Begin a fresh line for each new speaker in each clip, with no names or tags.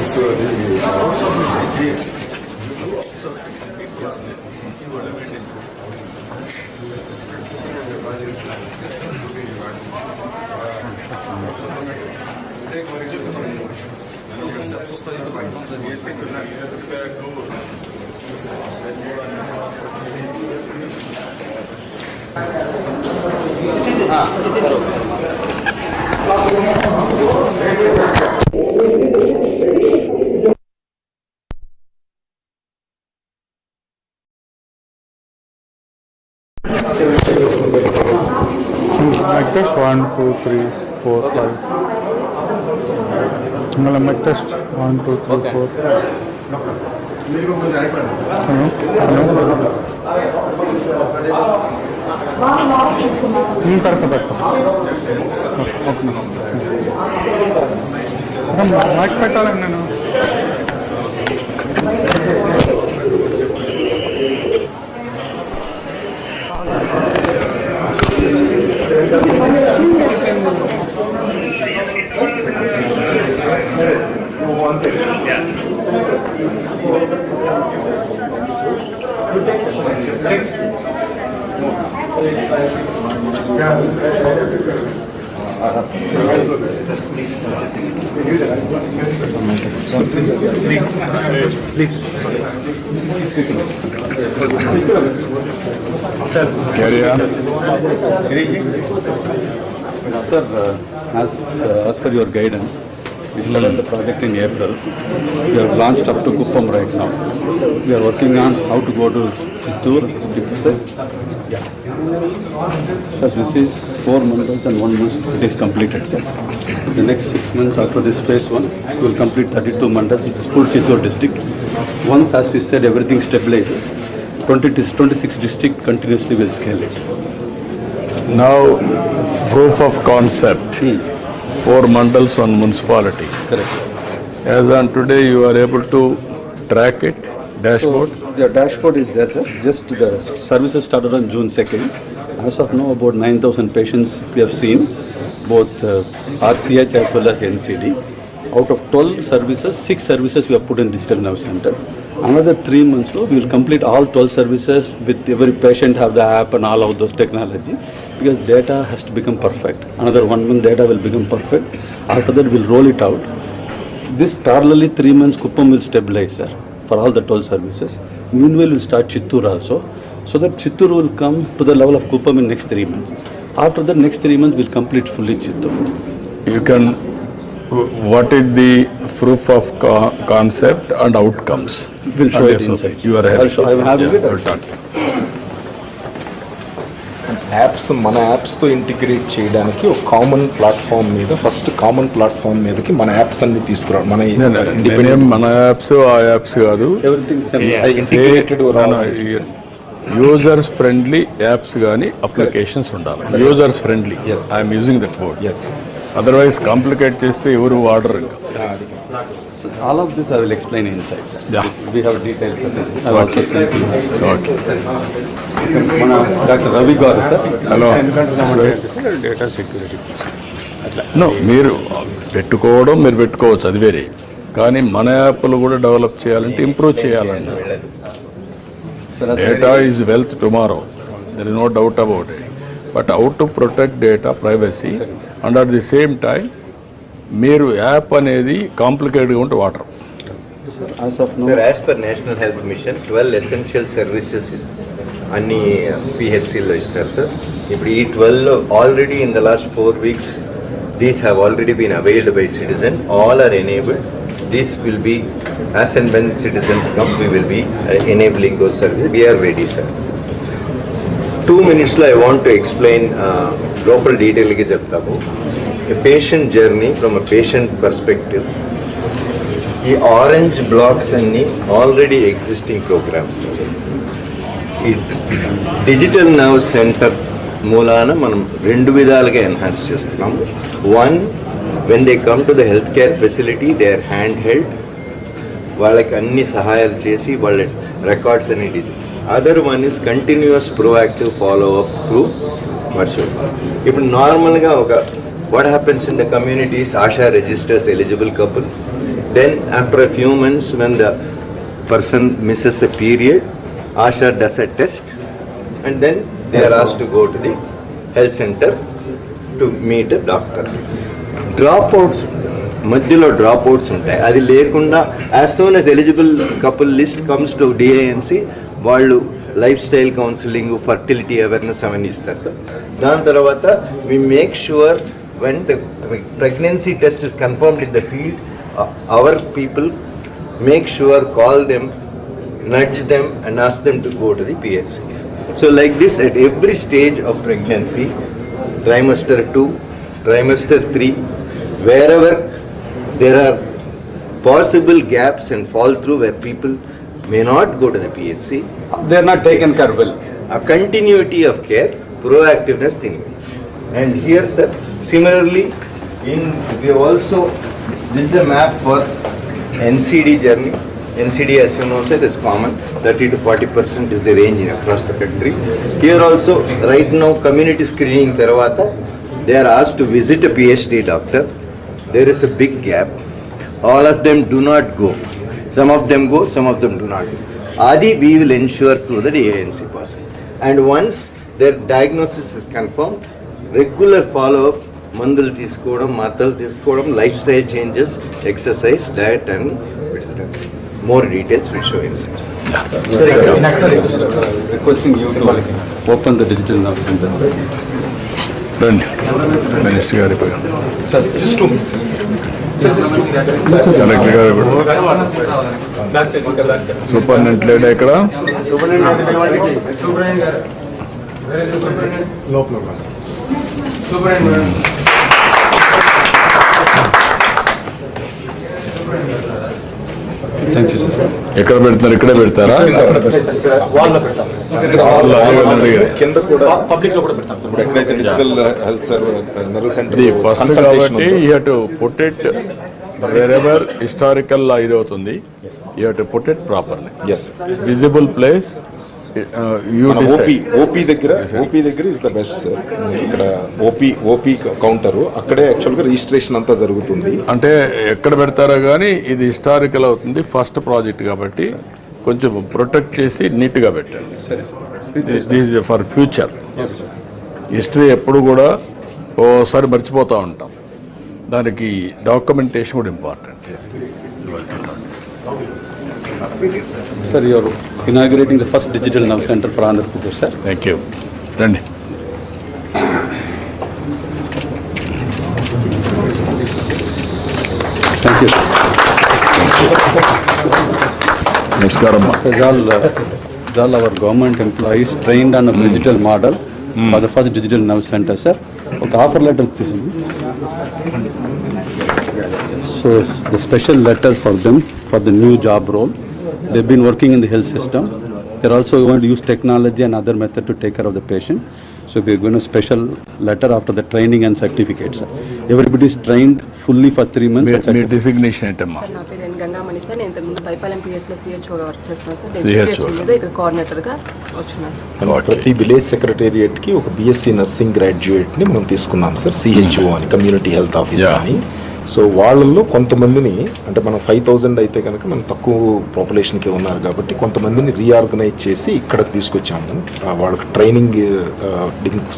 Mic test 1, 2, 3, 4, 5. Mic test 1, 2, 3, 4. Mic పెట్టాలండి నేను. Please. Sir, carry on.
Sir, as per your guidance, we started the project in April. We have launched up to Kuppam right now. We are working on how to go to Chittoor. Sir, yeah. Sir, this is 4 months and 1 month it is completed, sir. The next 6 months after this phase 1, we will complete 32 mandals. This is full Chittoor district. Once, as we said, everything stabilizes, 26 district continuously will scale it.
Now, proof of concept. 4 mandals, 1 municipality.
Correct.
As on today, you are able to track it, dashboard?
So, the dashboard is there, sir. Just the services started on June 2nd. As of now, about 9,000 patients we have seen, both RCH as well as NCD. Out of 12 services, 6 services we have put in digital nerve center. Another 3 months, we will complete all 12 services with every patient have the app and all of those technology, because data has to become perfect. Another 1 month data will become perfect. After that, we'll roll it out. This parallelly 3 months Kuppam will stabilize, sir, for all the 12 services. Meanwhile, we'll start Chittoor also, so that Chittoor will come to the level of Kuppam in next 3 months. After the next 3 months, we'll complete fully Chittoor.
You can, what is the proof of concept and outcomes?
We'll show it inside.
You are
I'll show, I'm having it.
Apps మన యాప్స్తో integrate చేయడానికి ఒక common platform మీద first common platform మీదకి మన apps అన్ని తీసుకురావడం. మన
apps ఆ యాప్స్ కాదు, యూజర్స్ ఫ్రెండ్లీ యాప్స్ కానీ అప్లికేషన్స్ ఉండాలి. Users friendly, I'm using that word. Otherwise complicate చేస్తే ఎవరు వాడరు.
So all of this I will explain inside, sir.
Yeah.
We have a detailed presentation. I will also send you. Okay. Dr. Ravi Garu, sir.
Hello.
Data security
no, మీరు పెట్టుకోవచ్చు, అది వేరే. కానీ మన యాప్లు కూడా డెవలప్ చేయాలంటే ఇంప్రూవ్ చేయాలంటే data is wealth tomorrow, there is no doubt about it. But how to protect data privacy and at the same time మీరు యాప్ అనేది కాంప్లికేటెడ్గా ఉంటే వాటర్.
Sir, as per National Health Mission, 12 essential services అన్ని PHCలో ఇస్తారు sir. ఇప్పుడు ఈ 12 already in the last 4 weeks these have already been availed by citizen. All are enabled. This will be as and when citizens come, we will be enabling those services. We are ready, sir. 2 minutes I want to explain local detail కి చెప్తాము. A patient journey from a patient perspective. ఈ orange blocks అన్ని already existing programmes. ఈ digital nerve centre మూలాన మనం 2 విధాలుగా enhance చేస్తున్నాము. 1, when they come to the health care facility, they are hand held, వాళ్ళకి అన్ని సహాయాలు చేసి వాళ్ళ రికార్డ్స్ అనేది. Other one is continuous proactive follow up through virtual. ఇప్పుడు నార్మల్గా ఒక what happens in the community is ASHA registers eligible couple, Then after a few months, when the person misses a period, Asha does a test, and then they are asked to go to the health center to meet a doctor. Dropouts, మధ్యలో dropouts ఉంటాయి. అది లేకుండా as soon as eligible couple list comes to DINC, వాళ్ళు lifestyle counselling, fertility awareness అవన్నీ ఇస్తారు sir. దాని తర్వాత we make sure when the pregnancy test is confirmed in the field, our people make sure, call them, nudge them and ask them to go to the PHC. So like this at every stage of pregnancy, trimester 2, trimester 3, wherever there are possible gaps and fall through where people may not go to the PHC,
They are not taken care well.
a continuity of care, proactiveness thing. And here sir, similarly we also, this is a map for NCD journey. NCD, as you know, sir, is common. 30 to 40% is the range across the country. Here also, right now, community screening Theravata, they are asked to visit a PhD doctor. There is a big gap. All of them do not go. Some of them go, some of them do not go. Adi, we will ensure through the ANC process. And once their diagnosis is confirmed, regular follow-up, mandal తీసుకోవడం, మాతలు తీసుకోవడం, lifestyle changes, exercise, diet, and more details will show in slides.
Requesting you to open the digital nurse center.
రండి minister గారి collector గారు superintendent లేడా ఇక్కడ?
Thank you, sir.
ఎక్కడ పెడతారు? ఇక్కడే పెడతారా?
కింద కూడా పబ్లిక్ లో కూడా పెడతాం సార్. ఎక్కడైతే digital health service center
first కాబట్టి you have to put it wherever historical ఇది అవుతుంది, you have to put it properly.
As
visible place
OP దగ్గర ఇస్ ద బెస్ట్ సార్. ఇక్కడ ఓపీ కౌంటర్ అక్కడే యాక్చువల్ గా రిజిస్ట్రేషన్ అంతా జరుగుతుంది.
అంటే ఎక్కడ పెడతారో కానీ ఇది హిస్టారికల్ అవుతుంది, ఫస్ట్ ప్రాజెక్ట్ కాబట్టి కొంచెం ప్రొటెక్ట్ చేసి నీట్గా పెట్టండి ఫర్ ఫ్యూచర్. హిస్టరీ ఎప్పుడు కూడా ఓసారి మర్చిపోతూ ఉంటాం, దానికి డాక్యుమెంటేషన్ కూడా important.
Sir, you are inaugurating the first digital nerve center for Andhra Pradesh, sir.
Thank you. రండి.
Thank you, sir.
నమస్కారం.
All our government employees trained on a digital model for the first digital nerve center, sir. ఒక offer letter తీసింది. So the special letter for them for the new job role. They've been working in the health system. They're also going to use technology and other method to take care of the patient. So we're going to special letter after the training and certificates. Everybody is trained fully for 3 months.
Me designation ఏంటమ్మా?
Sir నా పేరు ఎన్ Gangamani sir. నేను ఇంతకుముందు Paipalem పిఎస్లో సిహెచ్ఓగా work చేస్తున్నాను sir.
CHO.
నేను ఇక్కడ కోఆర్డినేటర్గా వచ్చినాను sir.
ప్రతి విలేజ్ సెక్రటేరియట్ కి ఒక బిఎస్సి నర్సింగ్ గ్రాడ్యుయేట్ ని మనం తీసుకున్నాం సార్, సిహెచ్ఓ అని, కమ్యూనిటీ హెల్త్ ఆఫీసర్ అని. సో వాళ్ళల్లో కొంతమందిని, అంటే మనం 5,000 అయితే కనుక మనం తక్కువ పాపులేషన్కి ఉన్నారు కాబట్టి కొంతమందిని రీఆర్గనైజ్ చేసి ఇక్కడ తీసుకొచ్చాము. వాళ్ళకి ట్రైనింగ్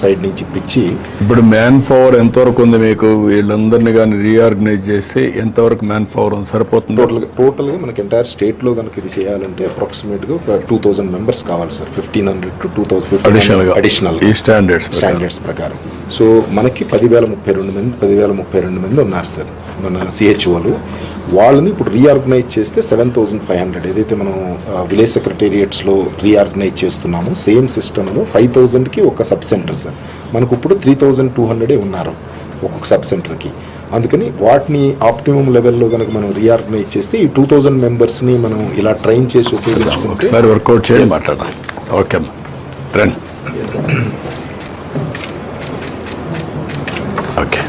సైడ్ నుంచి ఇప్పించి.
ఇప్పుడు మ్యాన్ పవర్ ఎంతవరకు ఉంది మీకు? వీళ్ళందరినీ కానీ రీఆర్గనైజ్ చేస్తే ఎంతవరకు మ్యాన్ పవర్ సరిపోతుంది?
టోటల్గా మనకి ఎంటైర్ స్టేట్లో కనుక ఇది చేయాలంటే అప్రాక్సిమేట్గా ఒక 2,000 మెంబర్స్ కావాలి సార్. 1,500 to 2,000 అడిషనల్
ఈ స్టాండర్డ్స్
ప్రకారం. సో మనకి 10,032 మంది ఉన్నారు సార్ మన సిహెచ్ఓలు. వాళ్ళని ఇప్పుడు రీఆర్గనైజ్ చేస్తే 7,500 ఏదైతే మనం విలేజ్ సెక్రటేరియట్స్లో రీఆర్గనైజ్ చేస్తున్నామో సేమ్ సిస్టంలో 5,000కి ఒక సబ్ సెంటర్ సార్. మనకు ఇప్పుడు 3,200 ఉన్నారు ఒక్కొక్క సబ్ సెంటర్కి. అందుకని వాటిని ఆప్టిమం లెవెల్లో కనుక మనం రీఆర్గనైజ్ చేస్తే ఈ 2,000 మెంబర్స్ని మనం ఇలా ట్రైన్ చేసి ఉపయోగించుకుంటే
ఒకసారి వర్కౌట్ చేయండి, మాట్లాడాలి. ఓకే అమ్మా, రండి. ఓకే,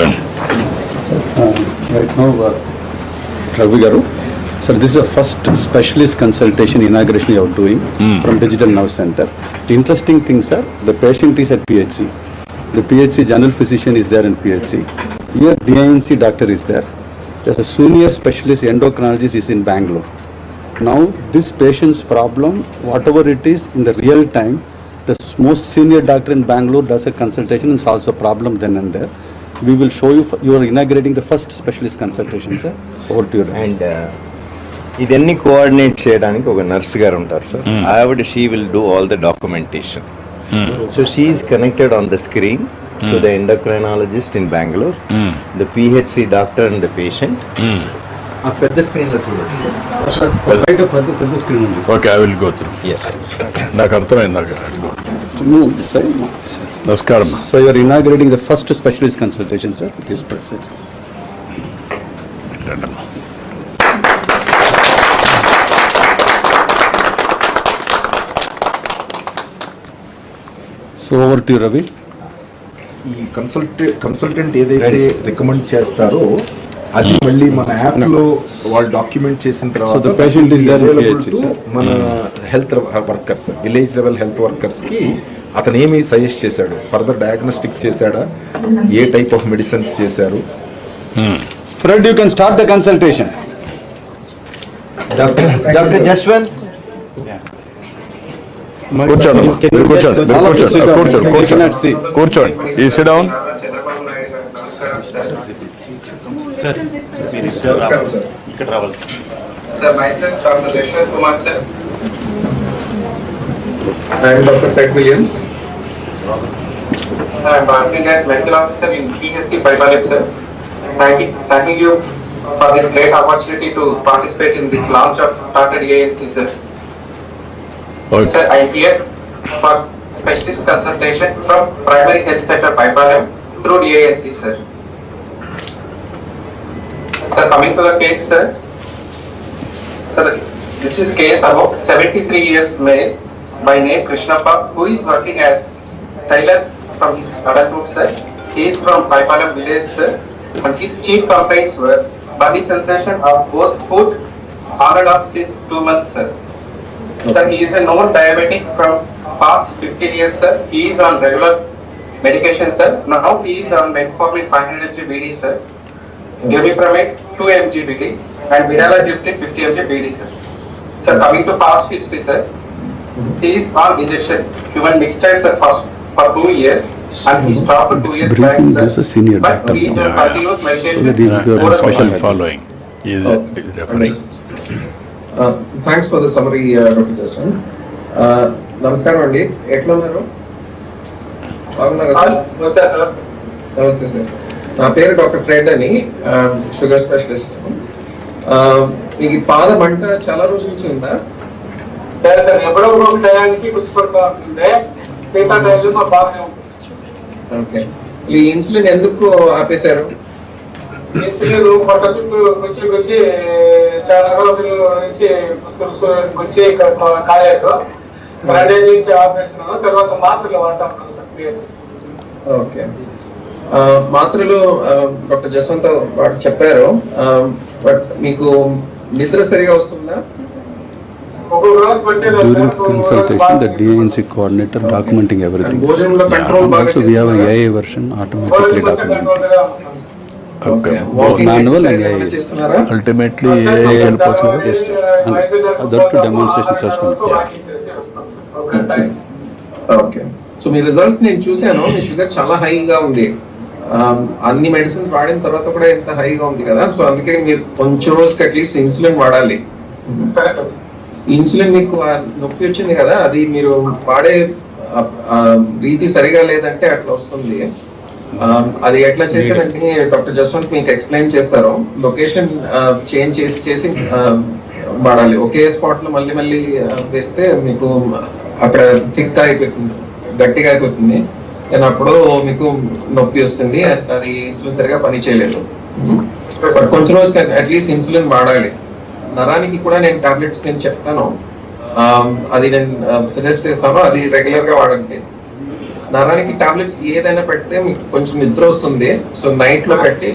రండి.
Right now, Raghu Garu, sir, this is the first specialist consultation inauguration you are doing from Digital Nerve Center. The interesting thing, sir, the patient is at PHC. The PHC general physician is there in PHC. Here DINC doctor is there. there's a senior specialist endocrinologist is in Bangalore. Now this patient's problem, whatever it is in the real time, the most senior doctor in Bangalore does a consultation and solves the problem then and there. We will show you, you are inaugurating the first specialist consultation, sir. Over to you.
And ఇదన్నీ coordinate చేయడానికి ఒక nurse గారు ఉంటారు sir. ఆవిడ she will do all the documentation. So she is connected on the screen to the endocrinologist in Bengaluru, the PHC doctor and the patient. ఆ పెద్ద screen లో చూడొచ్చు.
పెద్ద స్క్రీన్ ఉంది.
Okay, I will go through.
Yes
నాకు అర్థమైంది. నాకు నమస్కారం.
So you are inaugurating the first specialist consultation, sir. It is present. So over to you, Ravi.
ఈ కన్సల్టెంట్ ఏదైతే రికమెండ్ చేస్తారో అది మళ్ళీ మన యాప్ లో వాళ్ళు డాక్యుమెంట్ చేసిన
So
తర్వాత
the patient is there in
available
PHC,
to
sir.
మన health workers, village level health workers కి అతను ఏమి సజెస్ట్ చేశాడు, ఫర్దర్ డయాగ్నోస్టిక్ చేశాడా, ఏ టైప్ ఆఫ్ మెడిసిన్స్ చేశారు.
Fred, you can start the consultation.
Doctor Jashwant
కూర్చోండి, మీరు కూర్చోండి, మీరు కూర్చోండి, కూర్చోండి, కూర్చోండి, కూర్చోండి. ఈ sit down.
Myself, Dr. Yashwant Kumar, sir. I am Dr. Fred Williams. I am working as medical officer in PHC Paipalet, sir. Thanking you for this great opportunity to participate in this launch of Targeted ANC, sir.
Okay.
Sir, I am here for specialist consultation from Primary Health Center Paipalet through DANC, sir. Sir, coming to the case, sir. Sir, this is case about 73 years male by name Krishnappa, who is working as tailor from his adulthood, sir. He is from Paipalam village, sir, and his chief complaints were body sensation of both foot on and off since 2 months, sir. Sir, he is a known diabetic from past 15 years, sir. He is on regular medication, sir. Now he is on metformin 500 mg BD, sir. Glimepiride 2 mg BD and Vidalagiptin 50 mg BD, sir. Sir, coming to past history, sir. He is on injection human mixture, sir, for 2 years, and he stopped 2 years back,
briefing
sir.
gives a senior
But
doctor.
he is on continuous medication.
So that he will give a
over
special
month.
Following ఇది referring.
Thanks for the summary doctor Jaswant. నమస్కారం అండి, ఎట్లా ఉన్నారు? బాగున్నారా sir? నమస్తే sir, నా పేరు doctor Fred అని, షుగర్ స్పెషలిస్ట్. మీకు ఈ పాద మంట చాలా రోజుల నుంచి ఉందా?
సార్, ఎప్పుడో ఒక టయానికి గుర్తుపడుతూ ఉంటుండే, మిగతా టైంలో మా బాగానే ఉంటుంది.
ఓకే, ఈ ఇన్సులిన్ ఎందుకు ఆపేశారు?
ఇన్సులిన్ పొట్ట చుట్టూ వచ్చి చాలా రోజుల నుంచి వచ్చి కాలేదు. 2 ఏళ్ళ నుంచి ఆపేస్తున్నాను, తర్వాత మాత్రలు వాడతా ఉన్నాను సార్.
ఓకే, మాత్రలు డాక్టర్ జస్వంత్ వాడు చెప్పారు, బట్ మీకు నిద్ర సరిగా వస్తుందా?
During consultation, the DANC coordinator documenting everything.
భోజనంలో కంట్రోల్
And
బాగా
also we have an AI version automatically documented.
Okay,
Manual and AI.
చేస్తున్నారా?
అల్టిమేట్లీ ఏ హెల్ప్ అవుతుంది?
Yes, sir. And other two demonstration system.
Okay, so me results నేను చూశాను, మీ sugar చాలా హైగా ఉంది. అన్ని మెడిసిన్స్ వాడిన తర్వాత కూడా ఎంత హైగా ఉంది కదా, సో అందుకే మీరు కొంచెం రోజుకి అట్లీస్ట్ ఇన్సులిన్ వాడాలి. ఇన్సులిన్ మీకు నొప్పి వచ్చింది కదా, అది మీరు వాడే రీతి సరిగా లేదంటే అట్లా వస్తుంది. అది ఎట్లా చేస్తారంటే డాక్టర్ జస్వంత్ మీకు ఎక్స్ప్లెయిన్ చేస్తారు. లొకేషన్ చేంజ్ చేసి వాడాలి. ఒకే స్పాట్ లో మళ్ళీ మళ్ళీ వేస్తే మీకు అక్కడ థిక్ అయిపోతుంది, గట్టిగా అయిపోతుంది. కానీ అప్పుడు మీకు నొప్పి వస్తుంది, అది ఇన్సులిన్ సరిగా పని చేయలేదు. బట్ కొంచెం రోజు అట్లీస్ట్ ఇన్సులిన్ వాడాలి. నరానికి కూడా నేను టాబ్లెట్స్ నేను చెప్తాను, అది నేను సజెస్ట్ చేస్తాను, అది రెగ్యులర్ గా వాడండి. నరానికి టాబ్లెట్స్ ఏదైనా పెడితే మీకు కొంచెం నిద్ర వస్తుంది, సో నైట్ లో పెట్టి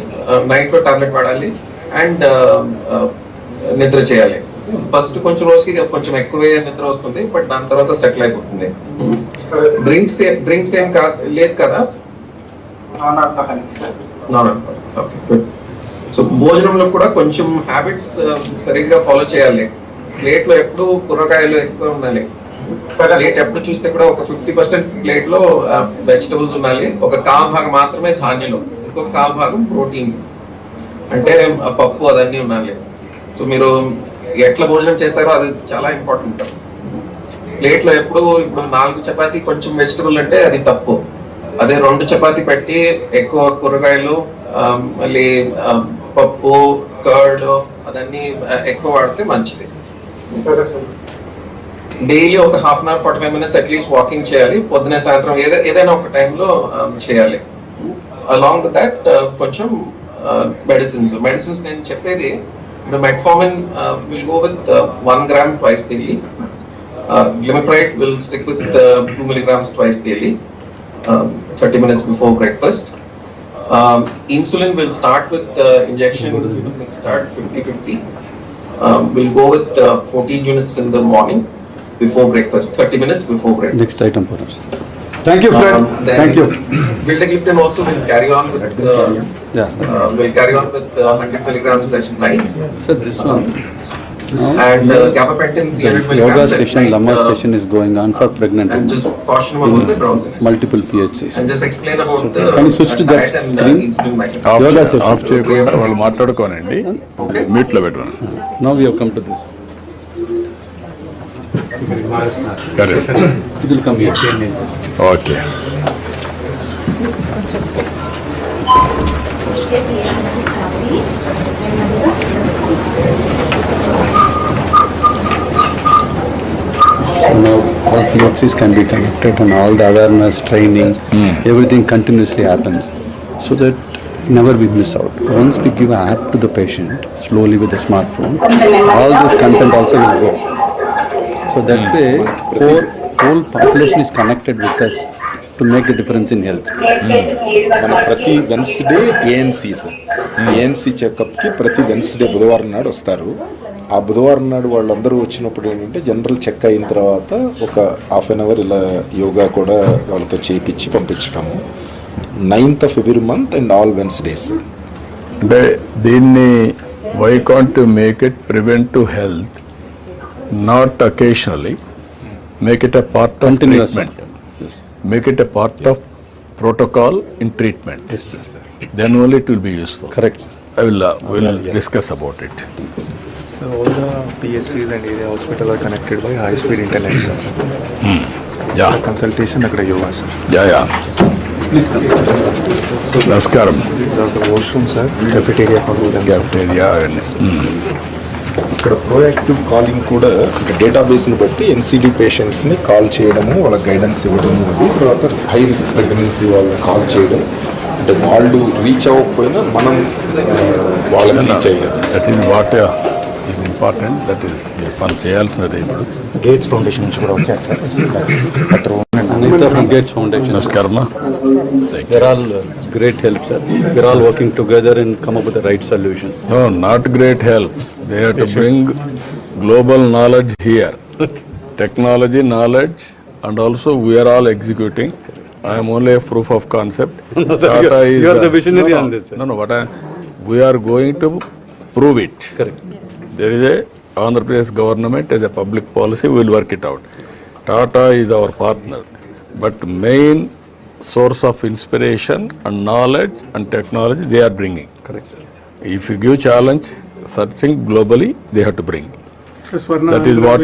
నైట్ లో టాబ్లెట్ వాడాలి అండ్ నిద్ర చేయాలి. ఫస్ట్ కొంచెం రోజుకి కొంచెం ఎక్కువే నిద్ర వస్తుంది, బట్ దాని తర్వాత సెటిల్ అయిపోతుంది. డ్రింక్స్ ఏం లేదు కదా? Okay, good. సో భోజనంలో కూడా కొంచెం హ్యాబిట్స్ సరిగ్గా ఫాలో చేయాలి. ప్లేట్ లో ఎప్పుడు కూరగాయలు ఎక్కువ ఉండాలి. ప్లేట్ ఎప్పుడు చూస్తే కూడా ఒక 50% ప్లేట్ లో వెజిటబుల్స్ ఉండాలి. ఒక కాల్ భాగం మాత్రమే ధాన్యాలు, ఇంకొక కాల్ భాగం ప్రోటీన్ అంటే పప్పు అదన్నీ ఉండాలి. సో మీరు ఎట్లా భోజనం చేస్తారో అది చాలా ఇంపార్టెంట్. ప్లేట్ లో ఇప్పుడు 4 చపాతీ కొంచెం వెజిటబుల్ అంటే అది తప్పు. అదే 2 చపాతీ పెట్టి ఎక్కువ కూరగాయలు మళ్ళీ పప్పు కర్డ్ అదన్నీ ఎక్కువ వాడితే మంచిది. డైలీ ఒక half an hour 45 minutes at least walking చేయాలి. పొద్దునే సాయంత్రం ఏదైనా ఒక టైంలో చేయాలి. అలాంగ్ విత్ దట్ కొంచెం మెడిసిన్స్ నేను చెప్పేది metformin will go with 1 gram twice daily. Glimepiride will stick with 2 milligrams twice daily, 30 minutes before breakfast. Insulin will start with injection, will start 50-50. We'll go with 14 units in the morning before breakfast, 30 minutes before breakfast.
Next item, perhaps. Thank you, friend. Thank you.
Vildagliptin also will carry on with will carry on with 100 milligrams at night.
Sir, this one.
And gabapentin 300 milligrams
Yoga
at
session,
night,
Lama session is going on for pregnant
and
women.
just caution about the drowsiness.
Multiple PHCs.
And just explain about the
Can you switch to that
diet and
screen?
insulin micro.
Of చేయకుండా వాళ్ళు మాట్లాడుకోనండి, meet లో పెట్టండి.
Now we have come to this. It will come here.
Okay.
So now all PHCs can be connected and all the awareness, training, everything continuously happens. So that never we miss out. Once we give an app to the patient, slowly with a smartphone, all this content also will go. So that way, whole population is connected with us to make a difference in health.
మన ప్రతి Wednesday ANC sir, ANC చెకప్కి ప్రతి Wednesday బుధవారం నాడు వస్తారు. ఆ బుధవారం నాడు వాళ్ళందరూ వచ్చినప్పుడు ఏంటంటే జనరల్ చెక్ అయిన తర్వాత ఒక హాఫ్ అన్ అవర్ ఇలా యోగా కూడా వాళ్ళతో చేయించి పంపించడము. 9th of every month and all Wednesdays.
అంటే దీన్ని why can't make it preventive health, not occasionally, make it a part of treatment, make it a part of protocol in treatment.
Yes, sir.
Then only it will be useful.
Correct.
I will discuss about it.
So all the PSCs and area hospital are connected by high speed internet, sir.
Yeah.
Consultation akkada yoga, sir.
Yeah.
Please come.
Namaskaram.
The washroom, sir. Cafeteria for them.
Cafeteria and
ఇక్కడ proactive calling కూడా డేటాబేస్ని బట్టి NCD పేషెంట్స్ని call చేయడము, వాళ్ళ guidance ఇవ్వడము, అది తర్వాత high risk pregnancy వాళ్ళని call చేయడం. అంటే వాళ్ళు రీచ్ అవ్వకపోయినా మనం వాళ్ళని రీచ్ అయ్యారు.
That is what is important. That is మనం చేయాల్సినది. ఇప్పుడు
గేట్స్ ఫౌండేషన్ నుంచి కూడా వచ్చారు, sir.
Anita from Gates Foundation.
నమస్కారం.
They're all great help, sir. We're all working together and come up with the right solution.
No, not great help. They have to bring global knowledge here. Technology knowledge, and also we are all executing. I am only a proof of concept. Tata
you are the visionary on this, sir.
No, we are going to prove it.
Correct.
There is a Andhra Pradesh government as a public policy, we will work it out. Tata is our partner, but main source of inspiration and knowledge and technology they are bringing.
Correct, sir.
If you give challenge, searching globally, they have to bring. That is what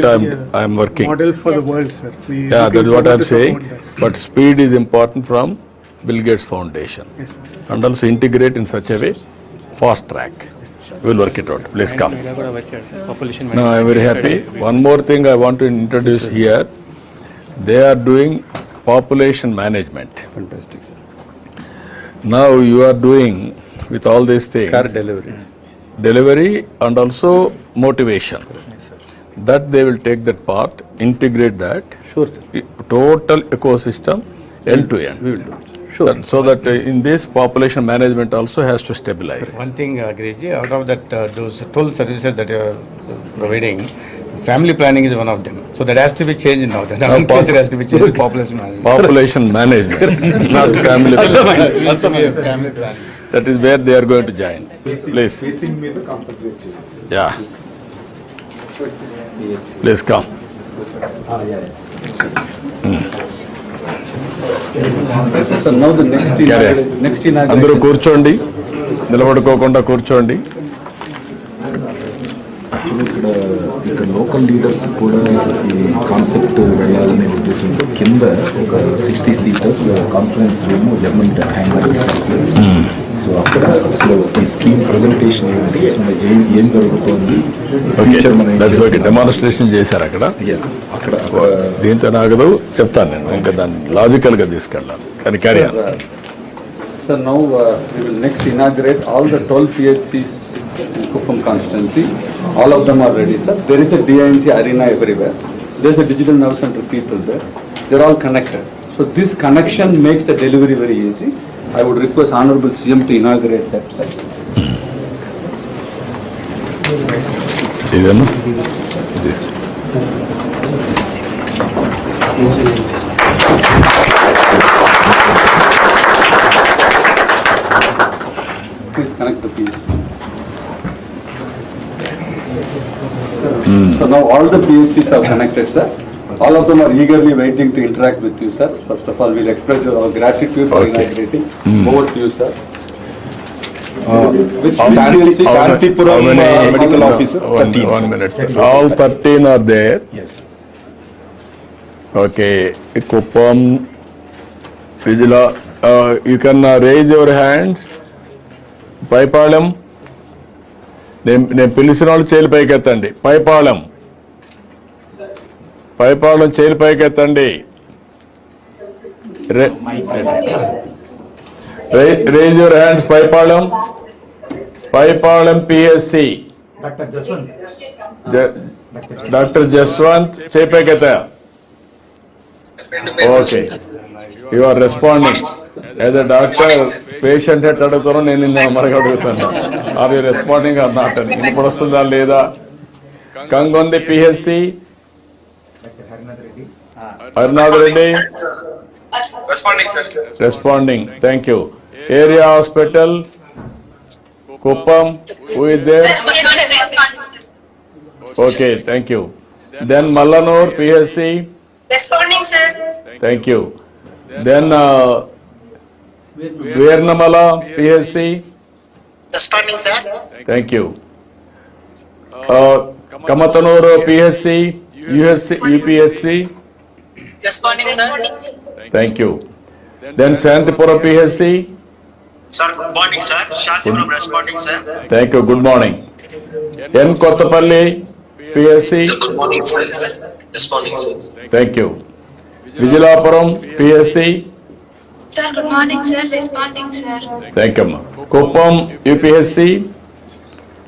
I am working.
Model for the world, sir.
Yeah, that is what I am saying. But speed is important from Bill Gates Foundation.
Yes, sir.
And also integrate in such a way, fast track. We will work it out. Please come. No, I am very happy. One more thing I want to introduce here. They are doing population management.
Fantastic, sir.
Now you are doing with all these things.
Care
Delivery and also motivation. That they will take that part, integrate that.
Sure, sir.
Total ecosystem end to end.
We will do it. Sure.
So that in this population management also has to stabilize.
One thing, Giriji, out of that, those 12 services that you are providing, family planning is one of them. So that has to be changed now. The nomenclature has to be changed. Population management.
Population management, not family planning.
Family planning.
That is where they are going to join. Please.
Facing మీద concentrate చేయాలి.
Yeah. Please come.
So now the next
అందరూ కూర్చోండి, నిలబడుకోకుండా కూర్చోండి.
ఇక్కడ local leaders కూడా ఈ concept వెళ్ళాలనే ఉద్దేశంతో కింద ఒక 60 seater conference room German hanger చేశారు. సో అక్కడ అసలు ఈ స్కీమ్ ప్రెజెంటేషన్ ఏంటి, ఏం జరుగుతుంది, ఫ్యూచర్ మనం
డెమాన్స్ట్రేషన్ చేశారు అక్కడ.
అక్కడ
దీంతో నాగదు చెప్తాను నేను, ఇంకా దాన్ని లాజికల్ గా తీసుకెళ్ళాలి. కానీ carry on.
Sir, now we will next inaugurate all the 12 PHCs in Kuppam constituency. All of them are ready, sir. There is a DINC arena everywhere. There is a digital nerve center people there. They are all connected. So this connection makes the delivery very easy. I would request Honorable CM to inaugurate that site.
ఇదేనా?
Please connect the PHC. So now all the PHCs are connected, sir. All of them are eagerly waiting to interact with you, sir. First of all, we'll express our gratitude for inaugurating. Over to you, sir.
Shantipuram medical officer 13.
1 minute. All 13 are there.
Yes.
Okay. Kuppam, Vijila, you can raise your hands. Paipalem, నేను పిలిచిన వాళ్ళు చేలు పైకెత్తండి. పైపాళెం చేలు పైకెత్తండి. Raise your hands. Paipalem PSC doctor Jaswant చేయి పైకెత్తా. Okay, you are responding. As a doctor patient at అడుగుతారో నేను నిన్న మరొక అడుగుతాను. Are you responding or not అని. ఇప్పుడు వస్తుందా లేదా? Kangundi PHC Harinath Reddy responding. Thank you. Area hospital Kuppam, who is there? Okay, thank you. Then Mallanur PHC thank you. Then Vernamala PSC.
Responding, sir.
Thank you. Kamatanur PSC, UPSC.
Responding, sir.
Thank you. Then Santipura PSC.
Sir, good morning, sir. Shantipuram responding, sir.
Thank you. Good morning. N Kottapalli PSC.
Good morning, sir. Responding, sir.
Thank you. Vijilapuram PSC.
Sir, good morning, sir. Responding, sir.
Thank you. Kuppam UPSC.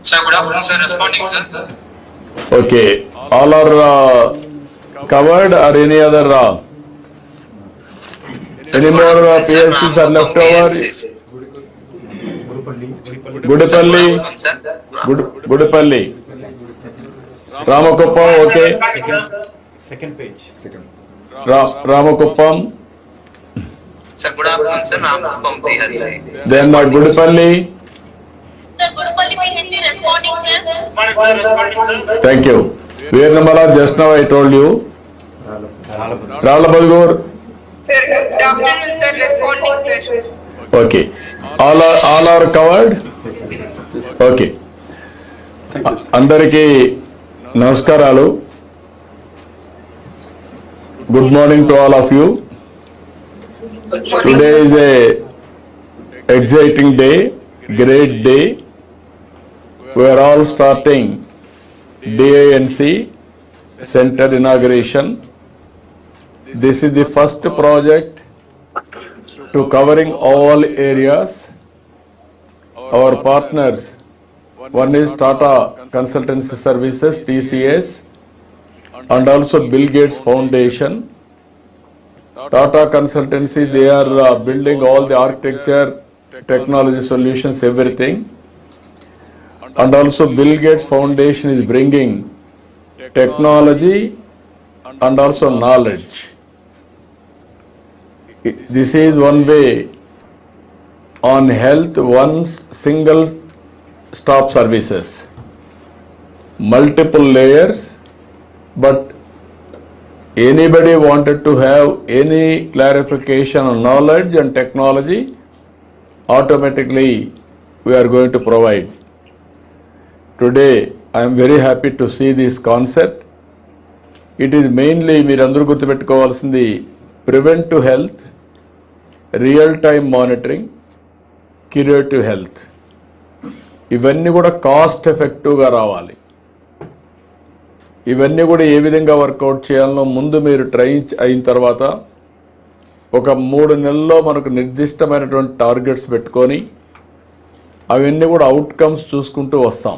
Sir, good afternoon, sir. Responding, sir.
Okay. All are covered or any other? Any more PSCs are left over? Gudipalli. Ramakuppam, okay.
Second page.
Ramakuppam.
Sir, good afternoon, sir. Ramakuppam PHC.
Then Gudipalli.
Sir, Gudupalli PHC responding, sir.
Responding, sir.
Thank you. Vernamala, just now I told you. Ralabalgur.
Sir, good afternoon, sir. Responding, sir.
Okay. All are covered? Okay. అందరికీ నమస్కారాలు. Good morning to all of you. Today is a exciting day, great day. We are all starting DINC center inauguration. This is the first project to covering all areas. Our partners, one is Tata Consultancy Services, TCS, and also Bill Gates Foundation. Tata Consultancy, they are building all the architecture, technology solutions, everything. And also Bill Gates Foundation is bringing technology and also knowledge. This is one way on health, one single stop services, multiple layers, but anybody wanted to have any clarification on knowledge and technology, automatically we are going to provide. Today I am very happy to see this concept. It is mainly మీరందరూ గుర్తుపెట్టుకోవాల్సింది preventive health, real time monitoring, curative health. ఇవన్నీ కూడా cost ఎఫెక్టివ్గా రావాలి. ఇవన్నీ కూడా ఏ విధంగా work out చేయాలనో ముందు మీరు ట్రైన్ అయిన తర్వాత ఒక 3 నెలల్లో మనకు నిర్దిష్టమైనటువంటి టార్గెట్స్ పెట్టుకొని అవన్నీ కూడా అవుట్కమ్స్ చూసుకుంటూ వస్తాం.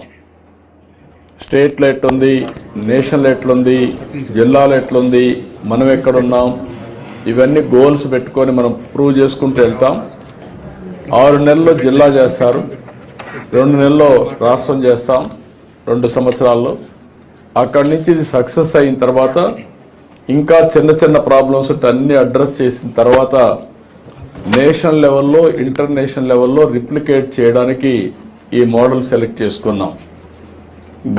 స్టేట్లో ఎట్లుంది, నేషనల్ ఎట్లుంది, జిల్లాలో ఎట్లుంది, మనం ఎక్కడున్నాం, ఇవన్నీ గోల్స్ పెట్టుకొని మనం ప్రూవ్ చేసుకుంటూ వెళ్తాం. 6 నెలల్లో జిల్లా చేస్తారు, 2 నెలల్లో రాష్ట్రం చేస్తాం, 2 సంవత్సరాల్లో. అక్కడి నుంచి ఇది సక్సెస్ అయిన తర్వాత ఇంకా చిన్న చిన్న ప్రాబ్లమ్స్ అన్నీ అడ్రస్ చేసిన తర్వాత నేషనల్ లెవెల్లో, ఇంటర్నేషనల్ లెవెల్లో రిప్లికేట్ చేయడానికి ఈ మోడల్ సెలెక్ట్ చేసుకున్నాం.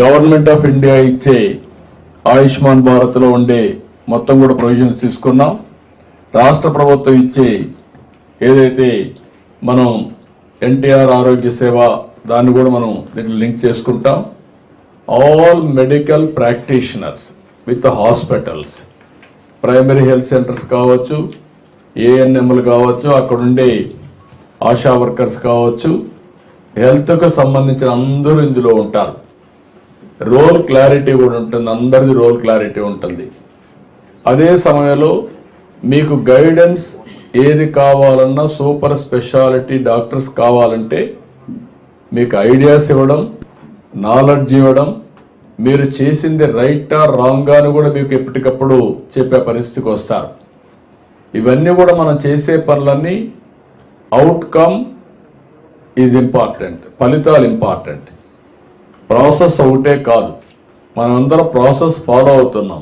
గవర్నమెంట్ ఆఫ్ ఇండియా ఇచ్చే ఆయుష్మాన్ భారత్లో ఉండే మొత్తం కూడా ప్రొవిజన్స్ తీసుకున్నాం. రాష్ట్ర ప్రభుత్వం ఇచ్చే ఏదైతే మనం ఎన్టీఆర్ ఆరోగ్య సేవ దాన్ని కూడా మనం దీన్ని లింక్ చేసుకుంటాం. All medical practitioners with hospitals, primary health centres కావచ్చు, ఏఎన్ఎంలు కావచ్చు, అక్కడుండే ఆశా వర్కర్స్ కావచ్చు, హెల్త్కు సంబంధించిన అందరూ ఇందులో ఉంటారు. రోల్ క్లారిటీ కూడా ఉంటుంది, అందరిది రోల్ క్లారిటీ ఉంటుంది. అదే సమయంలో మీకు గైడెన్స్ ఏది కావాలన్నా, సూపర్ స్పెషాలిటీ డాక్టర్స్ కావాలంటే మీకు ఐడియాస్ ఇవ్వడం, నాలెడ్జ్ ఇవ్వడం, మీరు చేసింది రైటా రాంగా అని కూడా మీకు ఎప్పటికప్పుడు చెప్పే పరిస్థితికి వస్తారు. ఇవన్నీ కూడా మనం చేసే పనులన్నీ అవుట్కమ్ ఈజ్ ఇంపార్టెంట్, ఫలితాలు ఇంపార్టెంట్. ప్రాసెస్ ఒకటే కాదు, మనందరం ప్రాసెస్ ఫాలో అవుతున్నాం.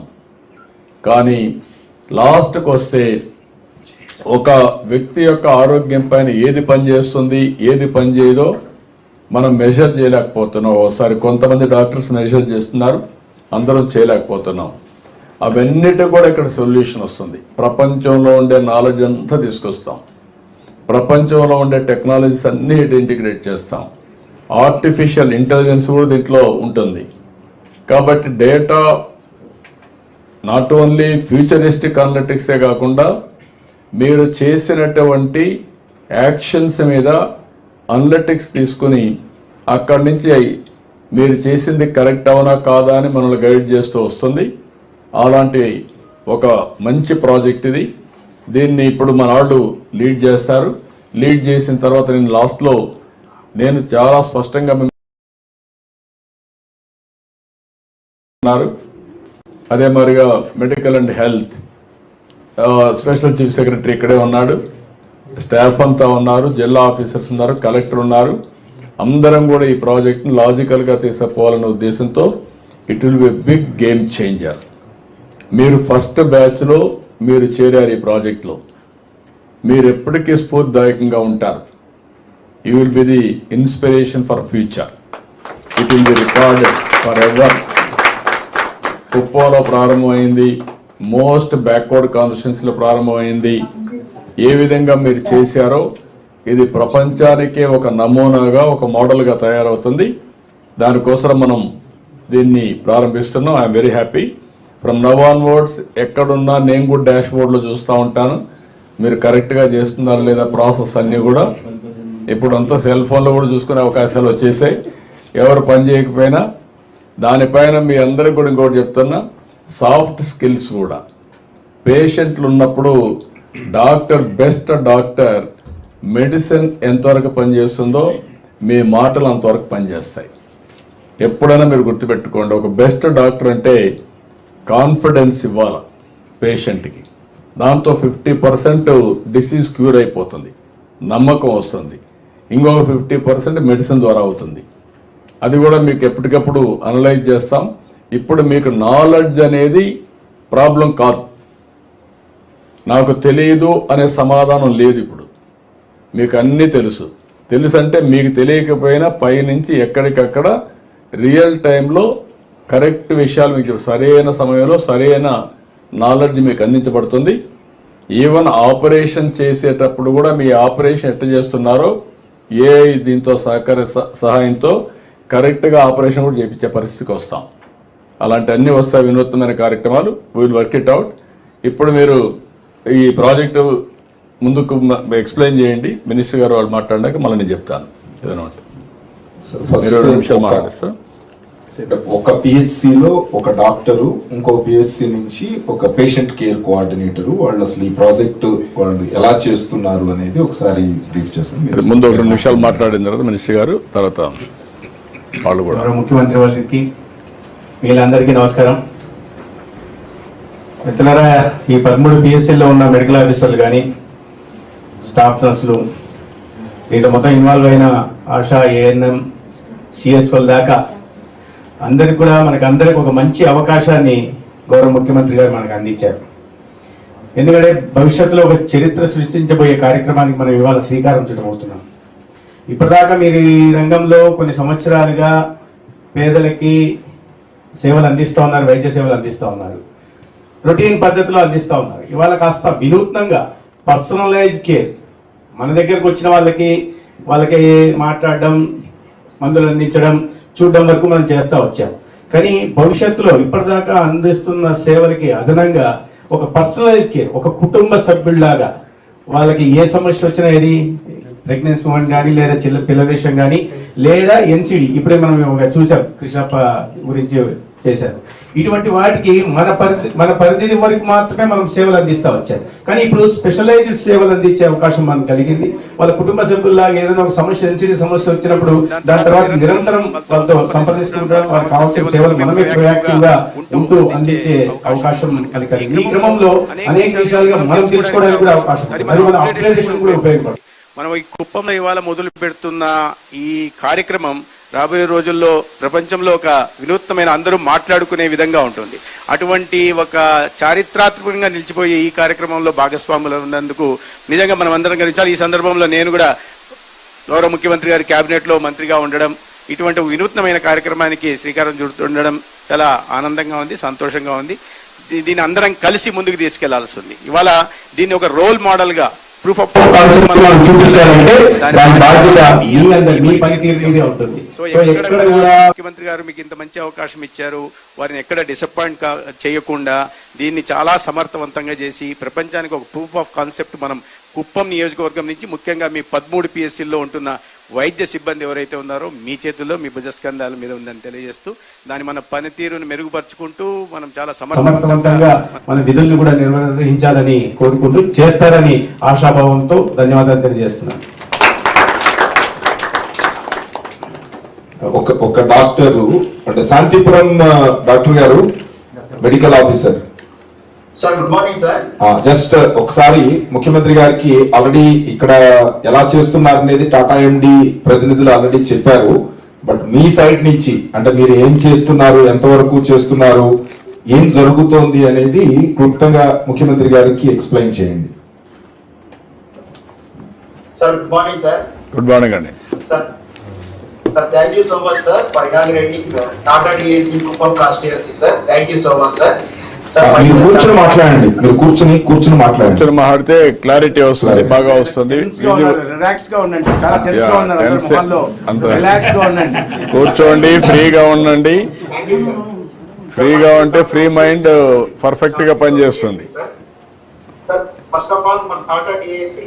కానీ లాస్ట్కి వస్తే ఒక వ్యక్తి యొక్క ఆరోగ్యం పైన ఏది పనిచేస్తుంది, ఏది పనిచేయదో మనం మెజర్ చేయలేకపోతున్నాం. ఒకసారి కొంతమంది డాక్టర్స్ మెజర్ చేస్తున్నారు, అందరం చేయలేకపోతున్నాం. అవన్నిటి కూడా ఇక్కడ సొల్యూషన్ వస్తుంది. ప్రపంచంలో ఉండే నాలెడ్జ్ అంతా తీసుకొస్తాం, ప్రపంచంలో ఉండే టెక్నాలజీస్ అన్నీ ఇంటిగ్రేట్ చేస్తాం. ఆర్టిఫిషియల్ ఇంటెలిజెన్స్ కూడా దీంట్లో ఉంటుంది. కాబట్టి డేటా నాట్ ఓన్లీ ఫ్యూచరిస్టిక్ అనలిటిక్సే కాకుండా మీరు చేసినటువంటి యాక్షన్స్ మీద అనలిటిక్స్ తీసుకుని అక్కడి నుంచి మీరు చేసింది కరెక్ట్ అవునా కాదా అని మనల్ని గైడ్ చేస్తూ వస్తుంది. అలాంటి ఒక మంచి ప్రాజెక్ట్ ఇది. దీన్ని ఇప్పుడు మన వాళ్ళు లీడ్ చేస్తారు. లీడ్ చేసిన తర్వాత నేను లాస్ట్లో నేను చాలా స్పష్టంగా అదే మరిగా medical and health special chief secretary ఇక్కడే ఉన్నాడు, స్టాఫ్ అంతా ఉన్నారు, జిల్లా ఆఫీసర్స్ ఉన్నారు, కలెక్టర్ ఉన్నారు. అందరం కూడా ఈ ప్రాజెక్ట్ని లాజికల్గా తీసుకుపోవాలనే ఉద్దేశంతో it will be big game changer. మీరు ఫస్ట్ బ్యాచ్లో మీరు చేరారు ఈ ప్రాజెక్ట్లో, మీరు ఎప్పటికీ స్ఫూర్తిదాయకంగా ఉంటారు. You will be the inspiration for future. It will be recorded forever. కుప్పంలో ప్రారంభమైంది, మోస్ట్ బ్యాక్వర్డ్ కాన్స్టిట్యుయెన్సీలో ప్రారంభమైంది. ఏ విధంగా మీరు చేశారో ఇది ప్రపంచానికే ఒక నమూనాగా, ఒక మోడల్గా తయారవుతుంది. దానికోసం మనం దీన్ని ప్రారంభిస్తున్నాం. I'm very happy. From now onwards ఎక్కడున్నా నేను కూడా డాష్ బోర్డ్లో చూస్తూ ఉంటాను, మీరు కరెక్ట్గా చేస్తున్నారా లేదా ప్రాసెస్ అన్నీ కూడా. ఇప్పుడు అంతా సెల్ ఫోన్లో కూడా చూసుకునే అవకాశాలు వచ్చేసాయి. ఎవరు పని చేయకపోయినా దానిపైన మీ అందరికి కూడా ఇంకోటి చెప్తున్నా, సాఫ్ట్ స్కిల్స్ కూడా. పేషెంట్లు ఉన్నప్పుడు డాక్టర్, బెస్ట్ డాక్టర్ మెడిసిన్ ఎంతవరకు పనిచేస్తుందో మీ మాటలు అంతవరకు పనిచేస్తాయి. ఎప్పుడైనా మీరు గుర్తుపెట్టుకోండి, ఒక బెస్ట్ డాక్టర్ అంటే కాన్ఫిడెన్స్ ఇవ్వాలి పేషెంట్కి. దాంతో 50% డిసీజ్ క్యూర్ అయిపోతుంది, నమ్మకం వస్తుంది. ఇంకొక 50% మెడిసిన్ ద్వారా అవుతుంది. అది కూడా మీకు ఎప్పటికప్పుడు అనలైజ్ చేస్తాం. ఇప్పుడు మీకు నాలెడ్జ్ అనేది ప్రాబ్లం కాదు, నాకు తెలియదు అనే సమాధానం లేదు. ఇప్పుడు మీకు అన్నీ తెలుసు అంటే మీకు తెలియకపోయినా పైనుంచి ఎక్కడికక్కడ రియల్ టైంలో కరెక్ట్ విషయాలు మీకు సరైన సమయంలో సరైన నాలెడ్జ్ మీకు అందించబడుతుంది. ఈవెన్ ఆపరేషన్ చేసేటప్పుడు కూడా మీ ఆపరేషన్ ఎట్లా చేస్తున్నారో దీంతో సహాయంతో కరెక్ట్గా ఆపరేషన్ కూడా చేయించే పరిస్థితికి వస్తాం. అలాంటి అన్ని వస్తాయి వినూత్నమైన కార్యక్రమాలు. Will work it out. ఇప్పుడు మీరు ఈ ప్రాజెక్టు ముందుకు ఎక్స్ప్లెయిన్ చేయండి. మినిస్టర్ గారు వాళ్ళు మాట్లాడాక మళ్ళీ నేను చెప్తాను. ఏదైనా మీరు 2 నిమిషాలు మాట్లాడేస్తారు.
ఒక పిహెచ్సిలో ఒక డాక్టరు, ఇంకో పిహెచ్సి నుంచి ఒక పేషెంట్ కేర్ కోఆర్డినేటరు, వాళ్ళు అసలు ఈ ప్రాజెక్టు వాళ్ళు ఎలా చేస్తున్నారు అనేది ఒకసారి బ్రీఫ్ చేస్తాను.
ముందు 2 నిమిషాలు మాట్లాడిన తర్వాత మినిస్టర్ గారు, తర్వాత వాళ్ళు కూడా.
ముఖ్యమంత్రి వారికి వీళ్ళందరికీ నమస్కారం. మిత్రులారా, ఈ 13 పిహెచ్సిలో ఉన్న మెడికల్ ఆఫీసర్లు కానీ స్టాఫ్ నర్సులు, దీంట్లో మొత్తం ఇన్వాల్వ్ అయిన ఆశా, ఏఎన్ఎం, సిహెచ్ఓల దాకా అందరికి కూడా అందరికి ఒక మంచి అవకాశాన్ని గౌరవ ముఖ్యమంత్రి గారు మనకు అందించారు. ఎందుకంటే భవిష్యత్తులో ఒక చరిత్ర సృష్టించబోయే కార్యక్రమానికి మనం ఇవాళ శ్రీకారం చుట్టమవుతున్నాం. ఇప్పటిదాకా మీరు ఈ రంగంలో కొన్ని సంవత్సరాలుగా పేదలకి సేవలు అందిస్తూ ఉన్నారు, వైద్య సేవలు అందిస్తూ ఉన్నారు, రొటీన్ పద్ధతిలో అందిస్తూ ఉన్నారు. ఇవాళ కాస్త వినూత్నంగా పర్సనలైజ్ కేర్, మన దగ్గరకు వచ్చిన వాళ్ళకి మాట్లాడడం, మందులు అందించడం, చూడడం వరకు మనం చేస్తూ వచ్చాం. కానీ భవిష్యత్తులో ఇప్పటిదాకా అందిస్తున్న సేవలకి అదనంగా ఒక పర్సనలైజ్ కేర్, ఒక కుటుంబ సభ్యుల్లాగా వాళ్ళకి ఏ సమస్యలు వచ్చినా, ఏది ప్రెగ్నెన్సీ మూమెంట్ కానీ, లేదా పిల్లల విషయం కానీ, లేదా ఎన్సిడి ఇప్పుడే మనం చూసాం, కృష్ణప్ప గురించి చేశారు. ఇటువంటి వాటికి మన పరిధి వరకు మాత్రమే మనం సేవలు అందిస్తూ వచ్చాం. కానీ ఇప్పుడు స్పెషలైజ్డ్ సేవలు అందించే అవకాశం మనకు కలిగింది. వాళ్ళ కుటుంబ సభ్యుల్లాగా ఏదైనా ఒక సమస్య, ఎన్సిడి సమస్య వచ్చినప్పుడు దాని తర్వాత నిరంతరం వాళ్ళతో సంప్రదిస్తుంటాం. వాళ్ళకి కావాల్సిన సేవలు మనమే ప్రయాక్టివ్ గా ఉంటూ అందించే అవకాశం మనకి కలిగింది. ఈ క్రమంలో అనేక విషయాలుగా మనం తెలుసుకోవడానికి కూడా అవకాశం, మరి మన అప్గ్రేడేషన్ కూడా ఉపయోగపడుతుంది.
మనం ఈ కుప్పంలో ఇవాళ మొదలు పెడుతున్న ఈ కార్యక్రమం రాబోయే రోజుల్లో ప్రపంచంలో ఒక వినూత్నమైన అందరూ మాట్లాడుకునే విధంగా ఉంటుంది. అటువంటి ఒక చారిత్రాత్మకంగా నిలిచిపోయే ఈ కార్యక్రమంలో భాగస్వాములు ఉన్నందుకు నిజంగా మనం అందరం గర్వించాలి. ఈ సందర్భంలో నేను కూడా గౌరవ ముఖ్యమంత్రి గారి క్యాబినెట్లో మంత్రిగా ఉండడం, ఇటువంటి వినూత్నమైన కార్యక్రమానికి శ్రీకారం చుడుతుండడం చాలా ఆనందంగా ఉంది, సంతోషంగా ఉంది. దీన్ని అందరం కలిసి ముందుకు తీసుకెళ్లాల్సి ఉంది. ఇవాళ దీన్ని ఒక రోల్ మోడల్గా ప్రూఫ్ ఆఫ్ ముఖ్యమంత్రి గారు మీకు ఇంత మంచి అవకాశం ఇచ్చారు, వారిని ఎక్కడ డిసప్పాయింట్ చేయకుండా దీన్ని చాలా సమర్థవంతంగా చేసి ప్రపంచానికి ఒక ప్రూఫ్ ఆఫ్ కాన్సెప్ట్ మనం కుప్పం నియోజకవర్గం నుంచి ముఖ్యంగా మీ 13 పిఎస్సీల్లో ఉంటున్న వైద్య సిబ్బంది ఎవరైతే ఉన్నారో మీ చేతుల్లో, మీ భుజస్కంధాల మీద ఉందని తెలియజేస్తూ దాని మన పనితీరును మెరుగుపరుచుకుంటూ మనం చాలా సమర్థవంతంగా
మన విధులను కూడా నిర్వహించాలని కోరుకుంటూ చేస్తారని ఆశాభావంతో ధన్యవాదాలు తెలియజేస్తున్నాను.
ఒక డాక్టరు అంటే శాంతిపురం డాక్టర్ గారు, medical officer.
Sir good morning sir.
Just ఒకసారి ముఖ్యమంత్రి గారికి ఆల్రెడీ ఇక్కడ ఎలా చేస్తున్నారు అనేది టాటా ఎండి ప్రతినిధులు ఆల్రెడీ చెప్పారు. బట్ మీ సైడ్ నుంచి అంటే మీరు ఏం చేస్తున్నారు, ఎంతవరకు చేస్తున్నారు, ఏం జరుగుతోంది అనేది క్లుప్తంగా ముఖ్యమంత్రి గారికి ఎక్స్ప్లెయిన్ చేయండి.
Sir good morning sir.
Good morning అండి.
Sir thank you so much sir for inaugurating Tata DAC Kuppam constituency sir. Thank you so much sir.
మీరు కూర్చొని మాట్లాడండి, మీరు కూర్చొని
మాట్లాడితే క్లారిటీ వస్తుంది, బాగా వస్తుంది. కూర్చోండి, ఫ్రీగా ఉండండి. ఫ్రీగా ఉంటే ఫ్రీ మైండ్ పర్ఫెక్ట్ గా పనిచేస్తుంది.
ఫస్ట్ ఆఫ్ ఆల్ మన టాటా డిఏసి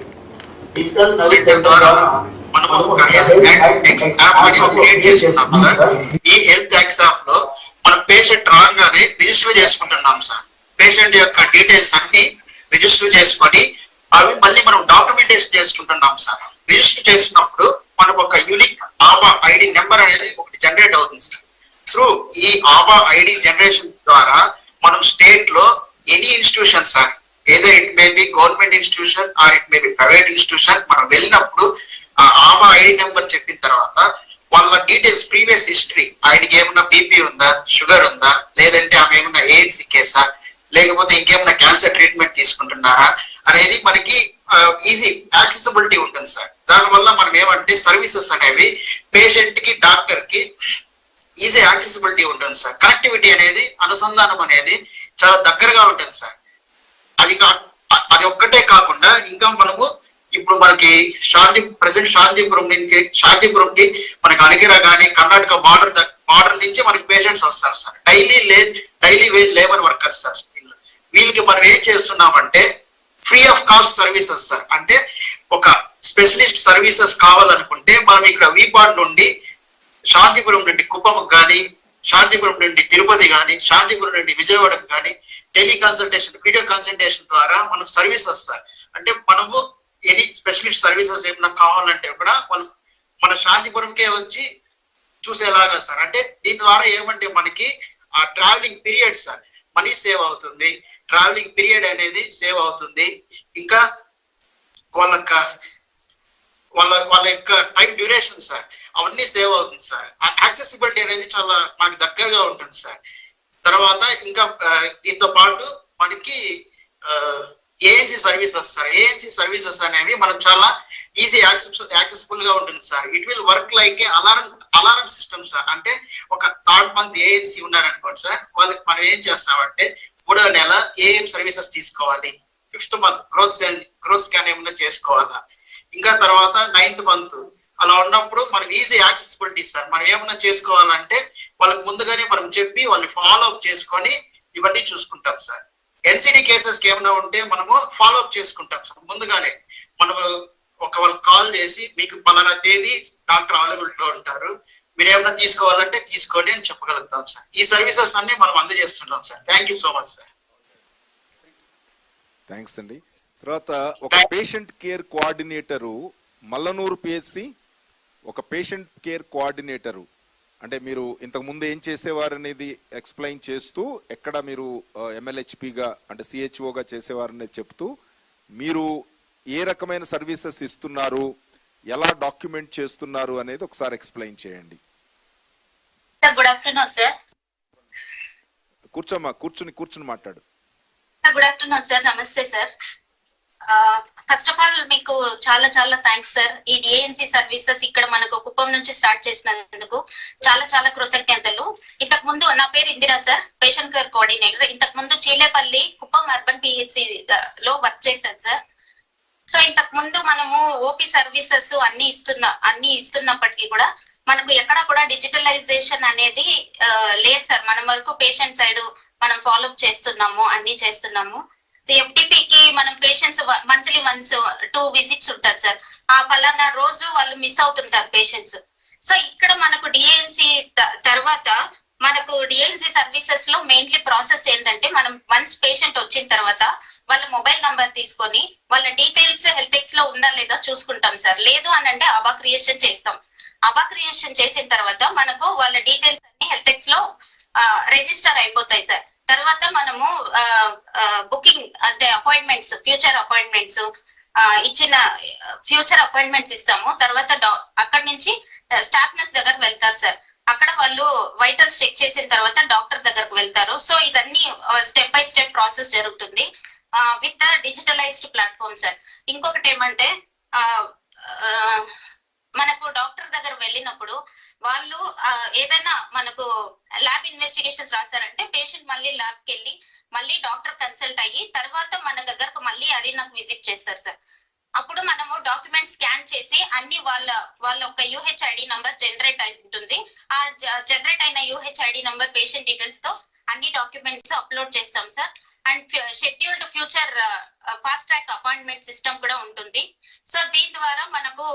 డిజిటల్
ఈ హెల్త్ యాక్ట్ లో మన పేషెంట్ రాగానే రిజిస్టర్ చేసుకుంటున్నాం సార్. పేషెంట్ యొక్క డీటెయిల్స్ అన్ని రిజిస్టర్ చేసుకొని అవి మళ్ళీ మనం డాక్యుమెంటేషన్ చేసుకుంటున్నాం సార్. రిజిస్టర్ చేసినప్పుడు మనకు ఒక యూనిక్ ఆబా ఐడి నెంబర్ అనేది ఒకటి జనరేట్ అవుతుంది సార్. త్రూ ఈ ఆబా ఐడి జనరేషన్ ద్వారా మనం స్టేట్ లో ఎనీ ఇన్స్టిట్యూషన్ సార్, ఏదో it may be government institution or it may be private institution, మనం వెళ్ళినప్పుడు ఆ ఆబా ఐడి నెంబర్ చెప్పిన తర్వాత వాళ్ళ డీటెయిల్స్, ప్రీవియస్ హిస్టరీ, ఆయనకి ఏమన్నా బీపీ ఉందా, షుగర్ ఉందా, లేదంటే ఆమె ఏమన్నా ఏఎన్సీ కేసా, లేకపోతే ఇంకేమన్నా క్యాన్సర్ ట్రీట్మెంట్ తీసుకుంటున్నారా అనేది మనకి ఈజీ యాక్సెసిబిలిటీ ఉంటుంది సార్. దానివల్ల మనం ఏమంటే సర్వీసెస్ అనేవి పేషెంట్ కి డాక్టర్ కి ఈజీ యాక్సెసిబిలిటీ ఉంటుంది సార్. కనెక్టివిటీ అనేది, అనుసంధానం అనేది చాలా దగ్గరగా ఉంటుంది సార్. అది ఒక్కటే కాకుండా ఇంకా మనము ఇప్పుడు మనకి ప్రెసెంట్ శాంతిపురంకి మనకి అలిగిరా కానీ కర్ణాటక బార్డర్ నుంచి మనకి పేషెంట్స్ వస్తారు sir. Daily wage labour workers sir. వీళ్ళకి మనం ఏం చేస్తున్నామంటే free of cost services sir. అంటే ఒక స్పెషలిస్ట్ సర్వీసెస్ కావాలనుకుంటే మనం ఇక్కడ వీపాడ్ నుండి శాంతిపురం నుండి కుప్పంకు కానీ, శాంతిపురం నుండి తిరుపతి కానీ, శాంతిపురం నుండి విజయవాడకు కానీ టెలికన్సల్టేషన్, వీడియో కన్సల్టేషన్ ద్వారా మనం సర్వీసెస్ సార్. అంటే మనము ఎనీ స్పెషలిస్ట్ సర్వీసెస్ ఏమైనా కావాలంటే కూడా వాళ్ళు మన శాంతిపురంకే వచ్చి చూసేలాగా సార్. అంటే దీని ద్వారా ఏమంటే మనకి ఆ travelling period sir money save అవుతుంది, ట్రావెలింగ్ పీరియడ్ అనేది సేవ్ అవుతుంది. ఇంకా వాళ్ళ యొక్క టైం డ్యూరేషన్ సార్ అవన్నీ సేవ్ అవుతుంది సార్. యాక్సెసిబిలిటీ అనేది చాలా మనకి దగ్గరగా ఉంటుంది సార్. తర్వాత ఇంకా దీంతో పాటు మనకి ANC services sir. ANC services అనేవి మనం చాలా ఈజీ యాక్సెసిబుల్ గా ఉంటుంది sir. It will work like A alarm system sir. అంటే ఒక థర్డ్ మంత్ ఏఎన్సీ ఉన్నారనుకోండి సార్, వాళ్ళకి మనం ఏం చేస్తామంటే 3వ నెల ఏఎం సర్వీసెస్ తీసుకోవాలి, 5th మంత్ గ్రోత్ స్కాన్ ఏమైనా చేసుకోవాలా, ఇంకా తర్వాత 9th మంత్ అలా ఉన్నప్పుడు మనం ఈజీ యాక్సెసిబిలిటీ సార్. మనం ఏమైనా చేసుకోవాలంటే వాళ్ళకి ముందుగానే మనం చెప్పి వాళ్ళని ఫాలో అప్ చేసుకొని ఇవన్నీ చూసుకుంటాం సార్. ఎన్సిడి కేసెస్ ఏమైనా ఉంటే మనము ఫాలో అప్ చేసుకుంటాం సార్. ముందుగానే మనము వాళ్ళకి కాల్ చేసి మీకు పలానా తేదీ డాక్టర్ అవైలబిలిటీలో ఉంటారు, మీరు ఏమైనా తీసుకోవాలంటే తీసుకోండి అని చెప్పగలుగుతాం సార్. ఈ సర్వీసెస్ అన్ని మనం అందజేస్తున్నాం sir. Thank you so much sir.
Thanks అండి. తర్వాత ఒక patient care coordinator Mallanur PHC, ఒక పేషెంట్ కేర్ కోఆర్డినేటరు అంటే మీరు ఇంతకు ముందు ఏం చేసేవారు అనేది ఎక్స్ప్లెయిన్ చేస్తూ, ఎక్కడ మీరు MLHPగా అంటే CHOగా చేసేవారనేది చెప్తూ, మీరు ఏ రకమైన సర్వీసెస్ ఇస్తున్నారు, ఎలా డాక్యుమెంట్ చేస్తున్నారు అనేది ఒకసారి ఎక్స్ప్లెయిన్ చేయండి.
Good afternoon sir.
కూర్చోమ్మా, కూర్చుని మాట్లాడు.
Good afternoon sir. నమస్తే సార్. ఫస్ట్ ఆఫ్ ఆల్ మీకు చాలా చాలా థ్యాంక్స్ సార్. ఈ డిఎన్సి సర్వీసెస్ ఇక్కడ మనకు కుప్పం నుంచి స్టార్ట్ చేసినందుకు చాలా చాలా కృతజ్ఞతలు. ఇంతకు ముందు నా పేరు Indira sir, patient care coordinator. ఇంతకు ముందు చీలేపల్లి కుప్పం అర్బన్ PHC లో వర్క్ చేశాను సార్. సో ఇంతకు ముందు మనము ఓపీ సర్వీసెస్ అన్ని ఇస్తున్నప్పటికీ కూడా మనకు ఎక్కడ కూడా డిజిటలైజేషన్ అనేది లేదు సార్. మన వరకు పేషెంట్ సైడ్ మనం ఫాలోఅప్ చేస్తున్నాము, అన్ని చేస్తున్నాము. FTPకి మనం పేషెంట్స్ మంత్లీ వన్స్ 2 విజిట్స్ ఉంటుంది సార్. ఆ పలానా రోజు వాళ్ళు మిస్ అవుతుంటారు పేషెంట్స్. సో ఇక్కడ మనకు డిఎన్సి తర్వాత మనకు డిఎన్సి సర్వీసెస్ లో మెయిన్లీ ప్రాసెస్ ఏంటంటే, మనం వన్స్ పేషెంట్ వచ్చిన తర్వాత వాళ్ళ మొబైల్ నంబర్ తీసుకొని వాళ్ళ డీటెయిల్స్ హెల్త్ లో ఉందా లేదా చూసుకుంటాం సార్. లేదు అని అంటే అబా క్రియేషన్ చేస్తాం. అబా క్రియేషన్ చేసిన తర్వాత మనకు వాళ్ళ డీటెయిల్స్ అన్ని హెల్త్ లో రిజిస్టర్ అయిపోతాయి సార్. తర్వాత మనము బుకింగ్ అంటే అపాయింట్మెంట్స్, ఫ్యూచర్ అపాయింట్మెంట్స్ ఇస్తాము. తర్వాత అక్కడ నుంచి స్టాఫ్ నర్స్ దగ్గరకు వెళ్తారు సార్. అక్కడ వాళ్ళు వైటల్స్ చెక్ చేసిన తర్వాత డాక్టర్ దగ్గరకు వెళ్తారు. సో ఇదన్నీ స్టెప్ బై స్టెప్ ప్రాసెస్ జరుగుతుంది విత్ డిజిటలైజ్డ్ ప్లాట్ఫామ్ సార్. ఇంకొకటి ఏమంటే మనకు డాక్టర్ దగ్గర వెళ్ళినప్పుడు వాళ్ళు ఏదైనా మనకు ల్యాబ్ ఇన్వెస్టిగేషన్స్ రాశారంటే పేషెంట్ మళ్ళీ ల్యాబ్కి వెళ్ళి మళ్ళీ డాక్టర్ కన్సల్ట్ అయ్యి తర్వాత మన దగ్గరకు మళ్ళీ అరీనాకు విజిట్ చేస్తారు సార్. అప్పుడు మనము డాక్యుమెంట్ స్కాన్ చేసి అన్ని వాళ్ళ ఒక UHID నంబర్ జనరేట్ అయి ఉంటుంది. ఆ జనరేట్ అయిన UHID నంబర్ పేషెంట్ డీటెయిల్స్ తో అన్ని డాక్యుమెంట్స్ అప్లోడ్ చేస్తాం sir. And scheduled future fast track appointment system కూడా ఉంటుంది. సో దీని ద్వారా మనకు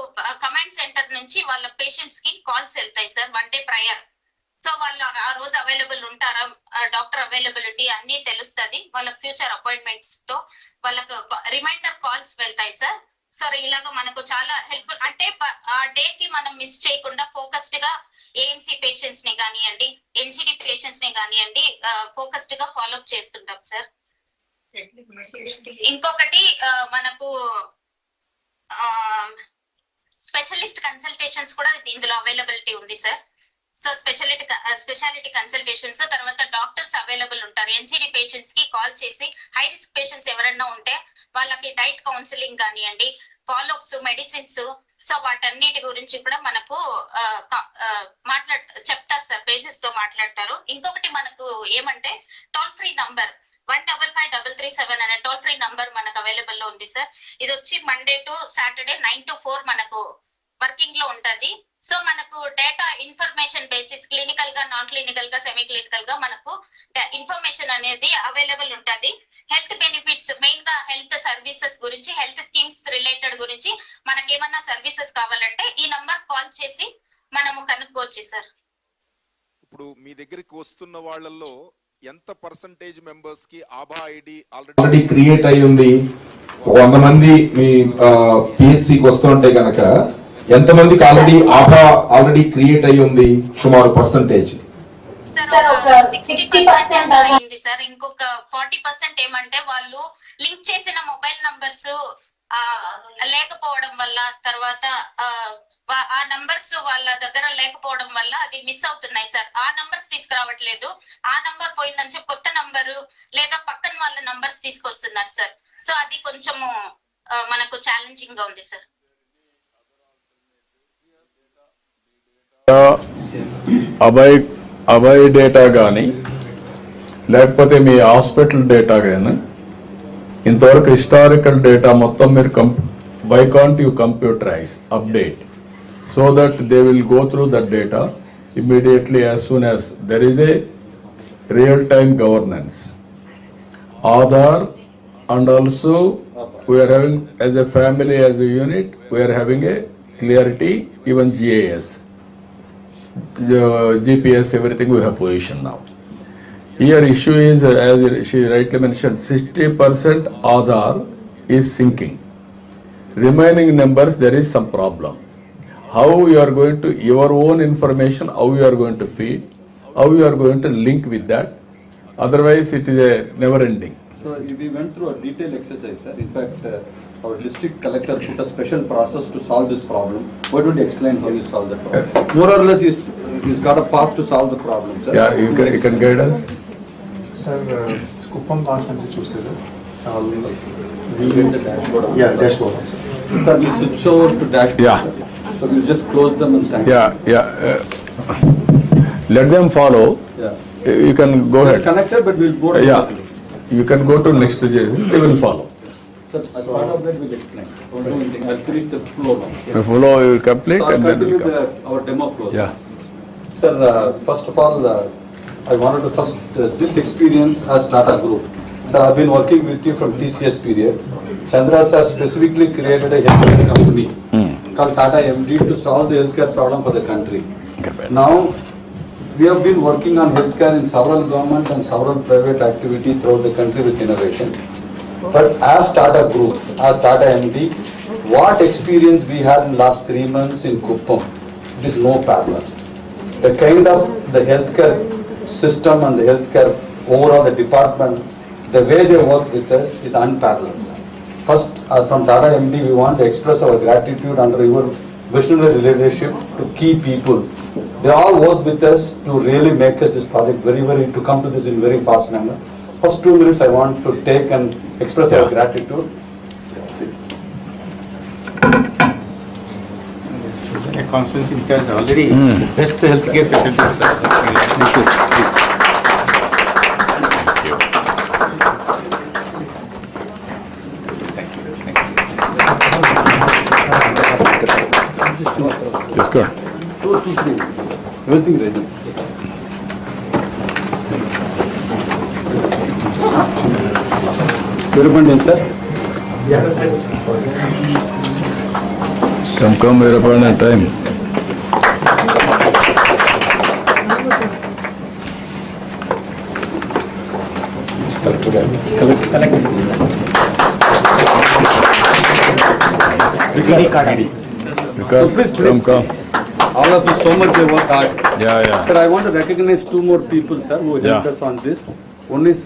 కమాండ్ సెంటర్ నుంచి వాళ్ళ పేషెంట్స్ కి కాల్స్ వెళ్తాయి సార్ 1 day ప్రయర్. సో వాళ్ళు ఆ రోజు అవైలబుల్ ఉంటారా, డాక్టర్ అవైలబిలిటీ అన్ని తెలుస్తుంది. వాళ్ళ ఫ్యూచర్ అపాయింట్మెంట్స్ తో వాళ్ళకు రిమైండర్ కాల్స్ వెళ్తాయి సార్. సో ఇలాగా మనకు చాలా హెల్ప్ఫుల్. అంటే ఆ డే కి మనం మిస్ చేయకుండా ఫోకస్డ్ గా ఏఎన్సీ పేషెంట్స్ ని కానివ్వండి, ఎన్సిడి పేషెంట్స్ ని కానివ్వండి ఫోకస్డ్ గా ఫాలోఅప్ చేస్తుంటాం సార్. ఇంకొకటి మనకు స్పెషలిస్ట్ కన్సల్టేషన్స్ కూడా ఇందులో అవైలబిలిటీ ఉంది సార్. సో స్పెషాలిటీ కన్సల్టేషన్స్ తర్వాత డాక్టర్స్ అవైలబుల్ ఉంటారు. ఎన్సిడి పేషెంట్స్ కి కాల్ చేసి హై రిస్క్ పేషెంట్స్ ఎవరైనా ఉంటే వాళ్ళకి డైట్ కౌన్సిలింగ్ కానివ్వండి, ఫాలోఅప్స్, మెడిసిన్స్ సో వాటన్నిటి గురించి కూడా మనకు చెప్తారు సార్, పేషెంట్స్ తో మాట్లాడతారు. ఇంకొకటి మనకు ఏమంటే టోల్ ఫ్రీ నంబర్ 1555337 అనే టోల్ ఫ్రీ నంబర్ మనకు అవైలబుల్ లో ఉంది సార్. ఇది వచ్చి మండే టు సాటర్డే 9 to 4 మనకు వర్కింగ్ లో ఉంటది. సో మనకు డేటా ఇన్ఫర్మేషన్ బేసిస్, క్లినికల్ గా, నాన్ క్లినికల్ గా, సెమీ క్లినికల్ గా మనకు ఇన్ఫర్మేషన్ అనేది అవైలబుల్ ఉంటది. హెల్త్ బెనిఫిట్స్, మెయిన్ గా హెల్త్ సర్వీసెస్ గురించి, హెల్త్ స్కీమ్స్ రిలేటెడ్ గురించి మనకేమన్నా సర్వీసెస్ కావాలంటే ఈ నంబర్ కాల్ చేసి మనము కనుక్కోవచ్చు సార్.
ఇప్పుడు మీ దగ్గరికి వస్తున్న వాళ్ళల్లో ఎంత పర్సంటేజ్ మెంబర్స్ కి ఆభా ఐడి
ఆల్రెడీ క్రియేట్ అయి ఉంది? 100 మంది మీ పిహెచ్సికి వస్తుంటే కనుక ఎంతమందికి ఆల్రెడీ క్రియేట్ అయి ఉంది సుమారు పర్సంటేజ్?
సార్ ఒక 60% అయింది సార్. ఇంకొక 40% ఏమంటే వాళ్ళు లింక్ చేసిన మొబైల్ నంబర్స్ లేకపోవడం వల్ల, తర్వాత ఆ నంబర్స్ వాళ్ళ దగ్గర లేకపోవడం వల్ల అది మిస్ అవుతున్నాయి సార్. ఆ నంబర్స్ తీసుకురావట్లేదు, ఆ నంబర్ పోయిందని చెప్పి కొత్త నంబరు లేదా పక్కన వాళ్ళ నంబర్స్ తీసుకొస్తున్నారు సార్. సో అది కొంచెము మనకు ఛాలెంజింగ్ గా ఉంది సార్.
అబాయ్ డేటా కానీ లేకపోతే మీ హాస్పిటల్ డేటా కానీ ఇంతవరకు హిస్టారికల్ డేటా మొత్తం మీరు why can't you computerize, update, so that they will go through that data immediately as soon as there is a real-time governance. Aadhaar, and also we are having as a family, as a unit, we are having a clarity, even GIS, GPS, everything we have position now. Here issue is, as she rightly mentioned, 60% Aadhaar is sinking. Remaining numbers, there is some problem. How you are going to, your own information, how you are going to feed, how you are going to link with that. Otherwise, it is a never ending.
So we went through a detailed exercise, sir. In fact, our district collector put a special process to solve this problem. Why don't you explain how you solve that problem? More or less, he's got a path to solve the problem, sir.
Yeah, you can guide us.
Sir, Kuppam constantly chooses it.
We get the dashboard.
Yeah, dashboard.
Sir, you switch over to dashboard.
Yeah.
Sir. So we'll just close them and thank
Let them follow.
Yeah.
You can go ahead.
Connected, but we'll go to
You can go to next stage. They will follow.
Sir, as part of that, we'll explain. Don't do anything. I'll finish the flow now.
The flow you will complete,
So I'll
and then
continue
we'll come.
our demo flow.
Yeah.
Sir, first of all, I wanted to this experience as Tata Group. Sir, I've been working with you from TCS period. Chandras has specifically created a healthcare company called Tata MD to solve the healthcare problem for the country. Now, we have been working on healthcare in several government and several private activity throughout the country with innovation. But as Tata Group, as Tata MD, what experience we had in last 3 months in Kuppam, it is no parallel. The kind of the healthcare system and the healthcare overall the department, the way they work with us is unparalleled. First, from Tata MD, we want to express our gratitude under your visionary leadership to key people. They all work with us to really make us this project to come to this in very fast manner. First 2 minutes I want to take and express our gratitude.
A conference in charge already best healthcare facilities, sir. Thank you.
Yes, good.
2 to 3. Everything ready. Sir.
Come, we're upon a time. Because, come.
All of you so much they work hard.
Yeah.
Sir, I want to recognize 2 more people, sir, who helped us on this. One is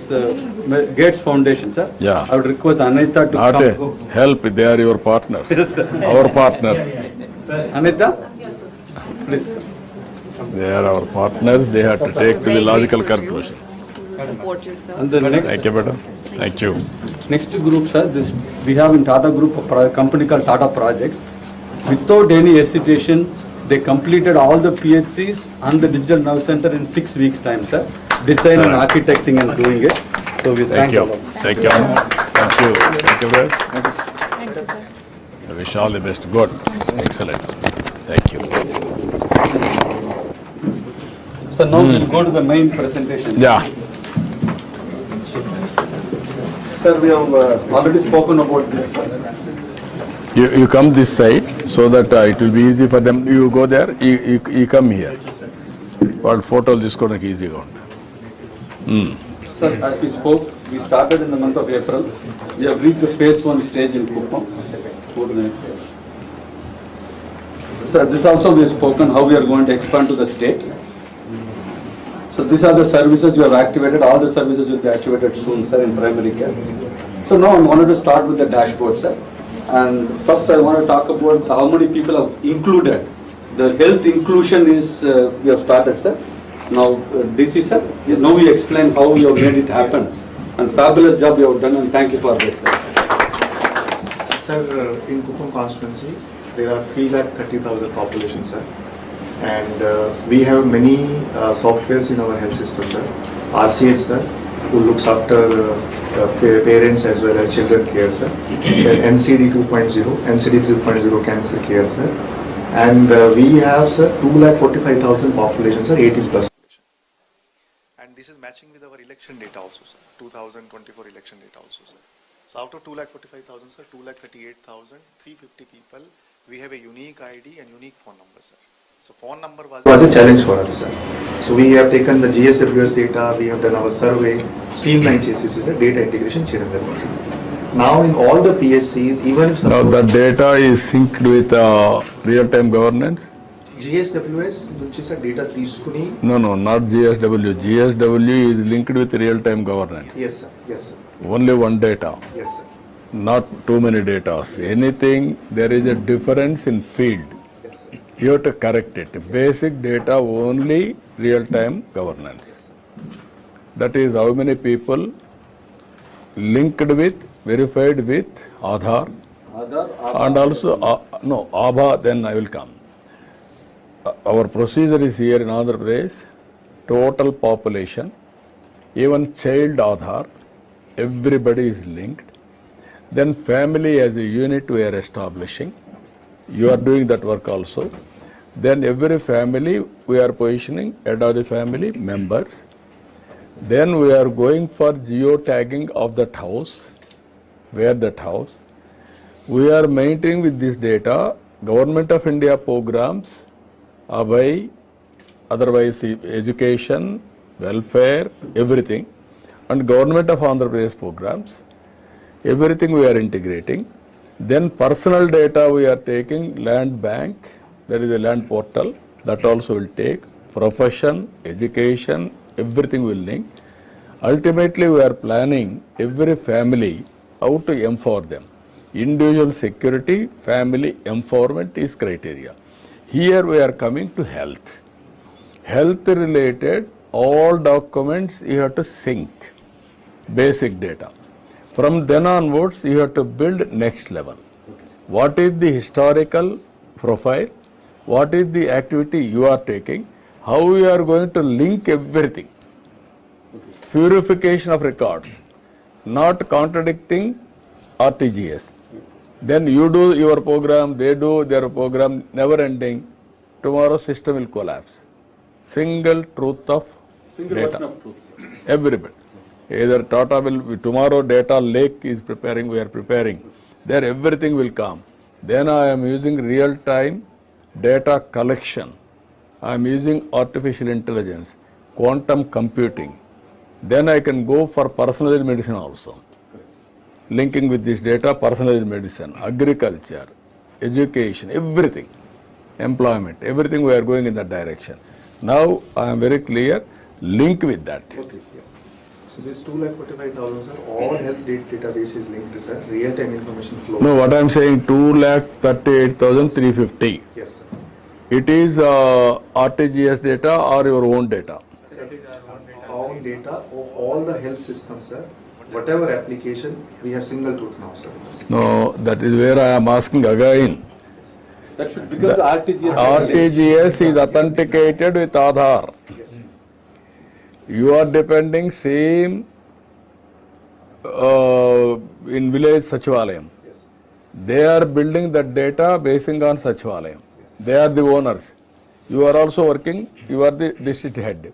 Gates Foundation, sir.
Yeah.
I would request Anita to
Not
come.
help, they are your partners.
Yes, sir.
Our partners.
Anita, please.
They are our partners, they have to take to the logical conclusion.
And the next,
Thank you, madam. Thank you.
next group, sir, we have in Tata Group a company called Tata Projects. without any hesitation, they completed all the PHCs and the digital nerve center in 6 weeks time, sir. Design and architecting and doing it. So we thank you.
Thank you. Thank you. Thank you, brother. I wish all the best. Good. Excellent. Thank you.
So now we'll go to the main presentation.
Yeah.
Sir, we have already spoken about this.
You come this side so that it will be easy for them. You go there, you come here. What photo తీసుకోవడానికి ఈజీగా ఉంటుంది.
Sir, as we spoke, we started in the month of April. We have reached the phase 1 stage in Kuppam. Go to the next slide. Sir, this also we have spoken how we are going to expand to the state. So these are the services we have activated. All the services will be activated soon, sir, in primary care. So now I wanted to start with the dashboard, sir. And first I want to talk about how many people have included. The health inclusion is, we have started, sir. Now, DC, sir, now we explain how we have made it happen. And fabulous job you have done, and thank you for that, sir.
Sir, in Kuppam constituency, there are 330,000 population, sir. And we have many softwares in our health system, sir. RCS, sir, who looks after parents as well as children care, sir. NCD 2.0, NCD 3.0 cancer care, sir. And we have, sir, 245,000 population, sir, 18 plus. And this is matching with our election data also, sir. 2024 election data also, sir. So out of 245,000, sir, 238,350 people, we have a unique ID and unique phone number, sir. So phone number was a challenge for us, sir. So we have taken the GSWS data, we have done our survey, streamline CSCs, data integration. Now in all the PSCs, even if
Now the data is synced with real-time governance?
GSWS, which is a data తీసుకుని.
No, not GSW. GSW is linked with real-time governance.
Yes, sir. Yes, sir.
Only one data.
Yes, sir.
Not too many data. Anything, there is a difference in field. You have to correct it. Basic data only real-time governance. That is how many people linked with, verified with Aadhaar. And also, Abha, then I will come. Our procedure is here in Andhra Pradesh, total population, even child Aadhaar, everybody is linked. Then family as a unit we are establishing. You are doing that work also. Then every family we are positioning head of the family members. Then we are going for geo-tagging of that house, where that house. We are maintaining with this data Government of India programs, Abhay, otherwise education, welfare, everything, and Government of Andhra Pradesh programs. Everything we are integrating. Then personal data we are taking, land bank, there is a land portal, that also will take, profession, education, everything will link. Ultimately we are planning every family how to empower them. Individual security, family empowerment is criteria. Here we are coming to health. Health related, all documents you have to sync, basic data. From then onwards, you have to build next level. What is the historical profile? What is the activity you are taking? How you are going to link everything? Purification of records, not contradicting RTGS. Then you do your program, they do their program, never ending. Tomorrow system will collapse. Single truth of data. Everybody. Either Tata will, tomorrow data lake is preparing, we are preparing. There everything will come. Then I am using real-time data collection. I am using artificial intelligence, quantum computing. Then I can go for personalized medicine also. Linking with this data, personalized medicine, agriculture, education, everything, employment, everything we are going in that direction. Now I am very clear, link with that.
Okay, yes. So this 245,000, sir, all health database is linked to, sir, real-time information flow.
No, what I am saying, 238,350.
Yes, sir.
It is RTGS data or your own data?
Own data of all the health systems, sir. Whatever application, we have single truth now, sir.
No, that is where I am asking again.
That should become the RTGS.
RTGS is authenticated with Aadhaar. You are depending same in village Sachivalayam. They are building that data basing on Sachivalayam. They are the owners. You are also working, you are the district head.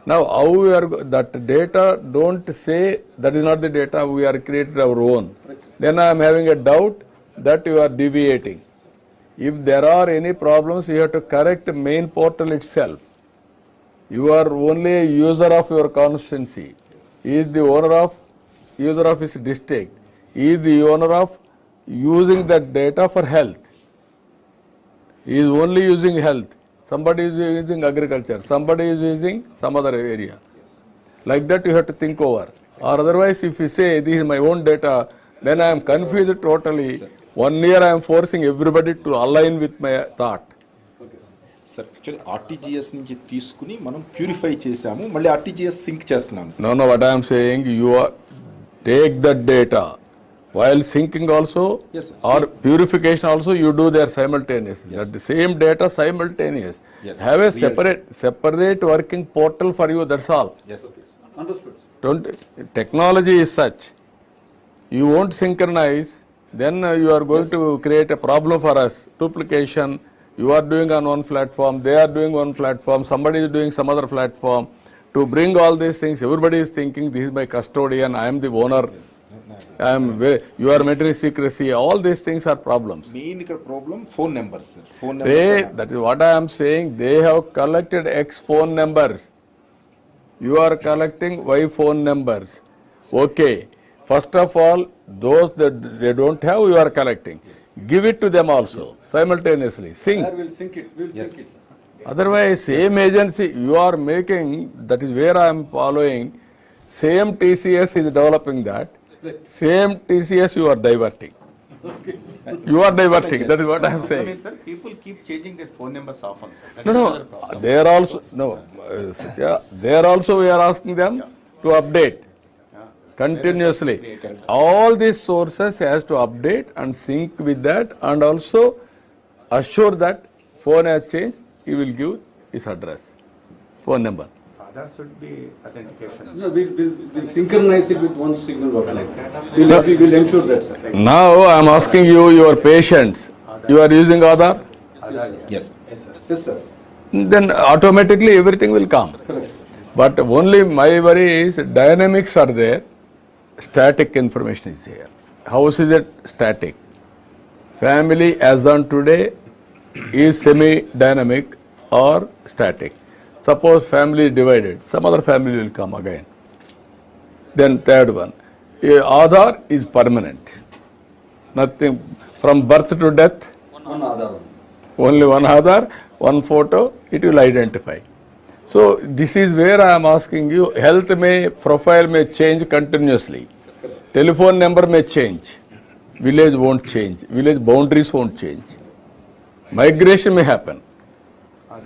Now, how we are, that data, don't say that is not the data, we are created our own. Then I am having a doubt that you are deviating. If there are any problems, you have to correct main portal itself. You are only a user of your constituency. He is the user of his district. He is the owner of using that data for health. He is only using health. Somebody is using agriculture. Somebody is using some other area. Like that you have to think over. Or otherwise if you say this is my own data, then I am confused totally. 1 year I am forcing everybody to align with my thought.
Sir actually RTGS నుంచి తీసుకుని మనం purify చేసాము, మళ్ళీ RTGS sync చేస్తున్నాం sir.
No, what I am saying, you are take that data while syncing also,
yes,
or purification also, you do there simultaneously. That the same data simultaneous.
Yes,
have a
real
separate working portal for you. That's all.
Yes.
Understood.
Technology is such. You won't synchronize, then you are going to create a problem for us. Duplication. You are doing on one platform, they are doing one platform, somebody is doing some other platform. To bring all these things, everybody is thinking this is my custodian, I am the owner, you are maintaining secrecy. All these things are problems.
Main problem phone numbers, sir. Phone numbers.
That is what I am saying. They have collected X phone numbers. You are collecting Y phone numbers. Okay. First of all, those that they don't have, you are collecting. Give it to them also simultaneously. Sync.
We'll sync it. Sync it, sir.
Otherwise, same agency you are making. That is where I am following. Same TCS is developing that. Same TCS you are diverting.
Okay.
You are diverting. That is what I am saying.
Sir, people keep changing their phone numbers often, sir. That
No.
is another problem.
They are also There also we are asking them to update continuously. All these sources has to update and sync with that, and also assure that phone has changed, he will give his address, phone number.
That should be authentication.
No, we'll synchronize it with one signal workload. We'll ensure that, sir.
Now I am asking you, your patients, you are using Aadhaar?
Yes.
Yes, sir.
Then automatically everything will come. But only my worry is dynamics are there. Static information is here. How is it static? Family as on today is semi-dynamic or static. Suppose family is divided, some other family will come again. Then third one, Aadhaar is permanent. Nothing from birth to death.
One Aadhaar.
Only one Aadhaar, one photo, it will identify. So this is where I am asking you, health profile may change continuously. Telephone number may change. Village won't change. Village boundaries won't change. Migration may happen.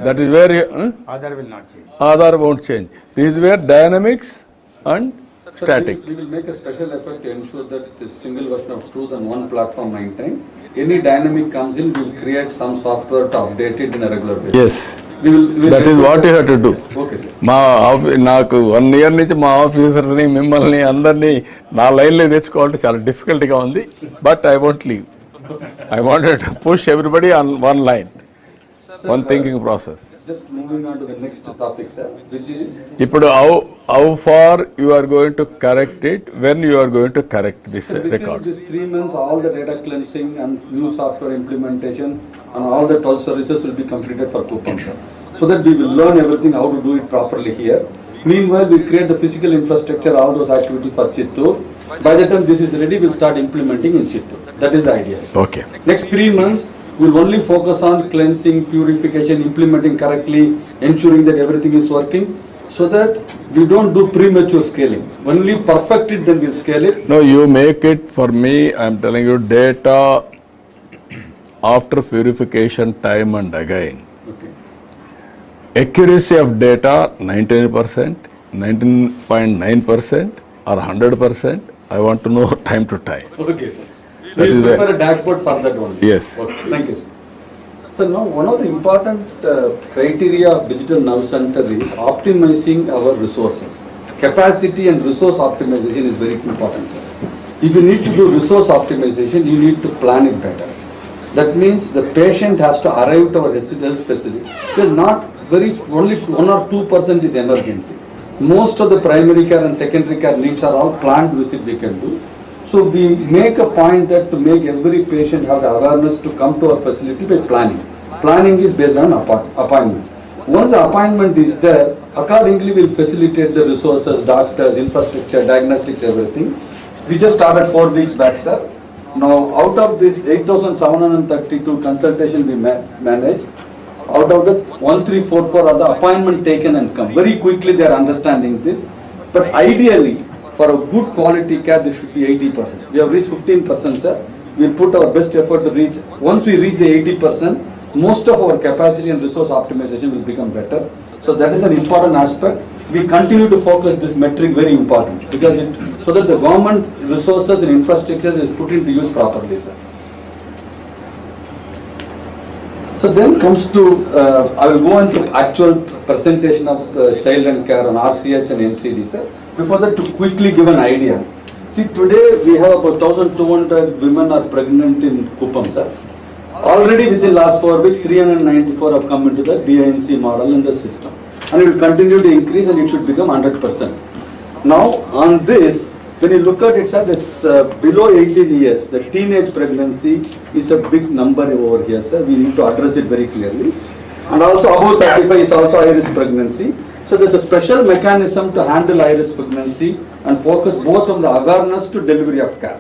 That is where
Aadhaar will not change.
Aadhaar won't change. This is where dynamics and static.
We will make a special effort to ensure that this single version of truth on one platform maintained. Any dynamic comes in, we will create some software to update it in a regular basis.
Yes.
We'll
That is what you have to do.
Okay, sir.
నాకు 1 year నుంచి మా ఆఫీసర్స్ని మిమ్మల్ని అందరినీ నా లైన్లో తెచ్చుకోవాలంటే చాలా డిఫికల్ట్గా ఉంది. But I won't leave. I wanted to push everybody on one line, one thinking process.
Just moving on to the next topic, sir, which is
ఇప్పుడు how far you are going to correct it, when you are going to correct this record?
Within these 3 months, all the data cleansing and new software implementation and all the 12 services will be completed for Kuppam, sir. So that we will learn everything how to do it properly here. Meanwhile, we create the physical infrastructure, all those activities for Chittoor. By the time this is ready, we'll start implementing in Chittoor. That is the idea.
Okay.
Next 3 months, we'll only focus on cleansing, purification, implementing correctly, ensuring that everything is working, so that we don't do premature scaling. Only perfect it, then we'll scale it.
No, you make it for me. I'm telling you, data after purification time and again.
Okay.
Accuracy of data 99%, 19.9% or 100%. I want to know time to time.
Okay, sir.
That
We'll
is
prepare a dashboard for that one.
Yes.
Okay. Thank you, sir. So now one of the important criteria of digital nerve center is optimizing our resources. Capacity and resource optimization is very important, sir. If you need to do resource optimization, you need to plan it better. That means the patient has to arrive to our health facility. Because not very, only 1 or 2% is emergency. Most of the primary care and secondary care needs are all planned visit we can do. So we make a point that to make every patient have the awareness to come to our facility by planning. Planning is based on appointment. Once the appointment is there, accordingly we'll facilitate the resources, doctors, infrastructure, diagnostics, everything. We just started 4 weeks back, sir. Now out of this 8,732 consultation we managed, out of that 1,344 are the appointment taken and come. Very quickly they are understanding this. But ideally, for a good quality care, there should be 80%. We have reached 15%, sir. We put our best effort to reach. Once we reach the 80%, most of our capacity and resource optimization will become better. So that is an important aspect. We continue to focus this metric very important because so that the government resources and infrastructure is put into use properly, sir. So then comes to, I will go into actual presentation of child and care on RCH and NCD, sir. Before that, to quickly give an idea. See, today we have about 1,200 women are pregnant in Kuppam, sir. Already within last 4 weeks, 394 have come into the DINC model in the system. And it will continue to increase and it should become 100%. Now, on this, when you look at it, sir, this below 18 years, the teenage pregnancy is a big number over here, sir. We need to address it very clearly. And also above 35 is also high-risk pregnancy. So there's a special mechanism to handle high-risk pregnancy and focus both on the awareness to delivery of care.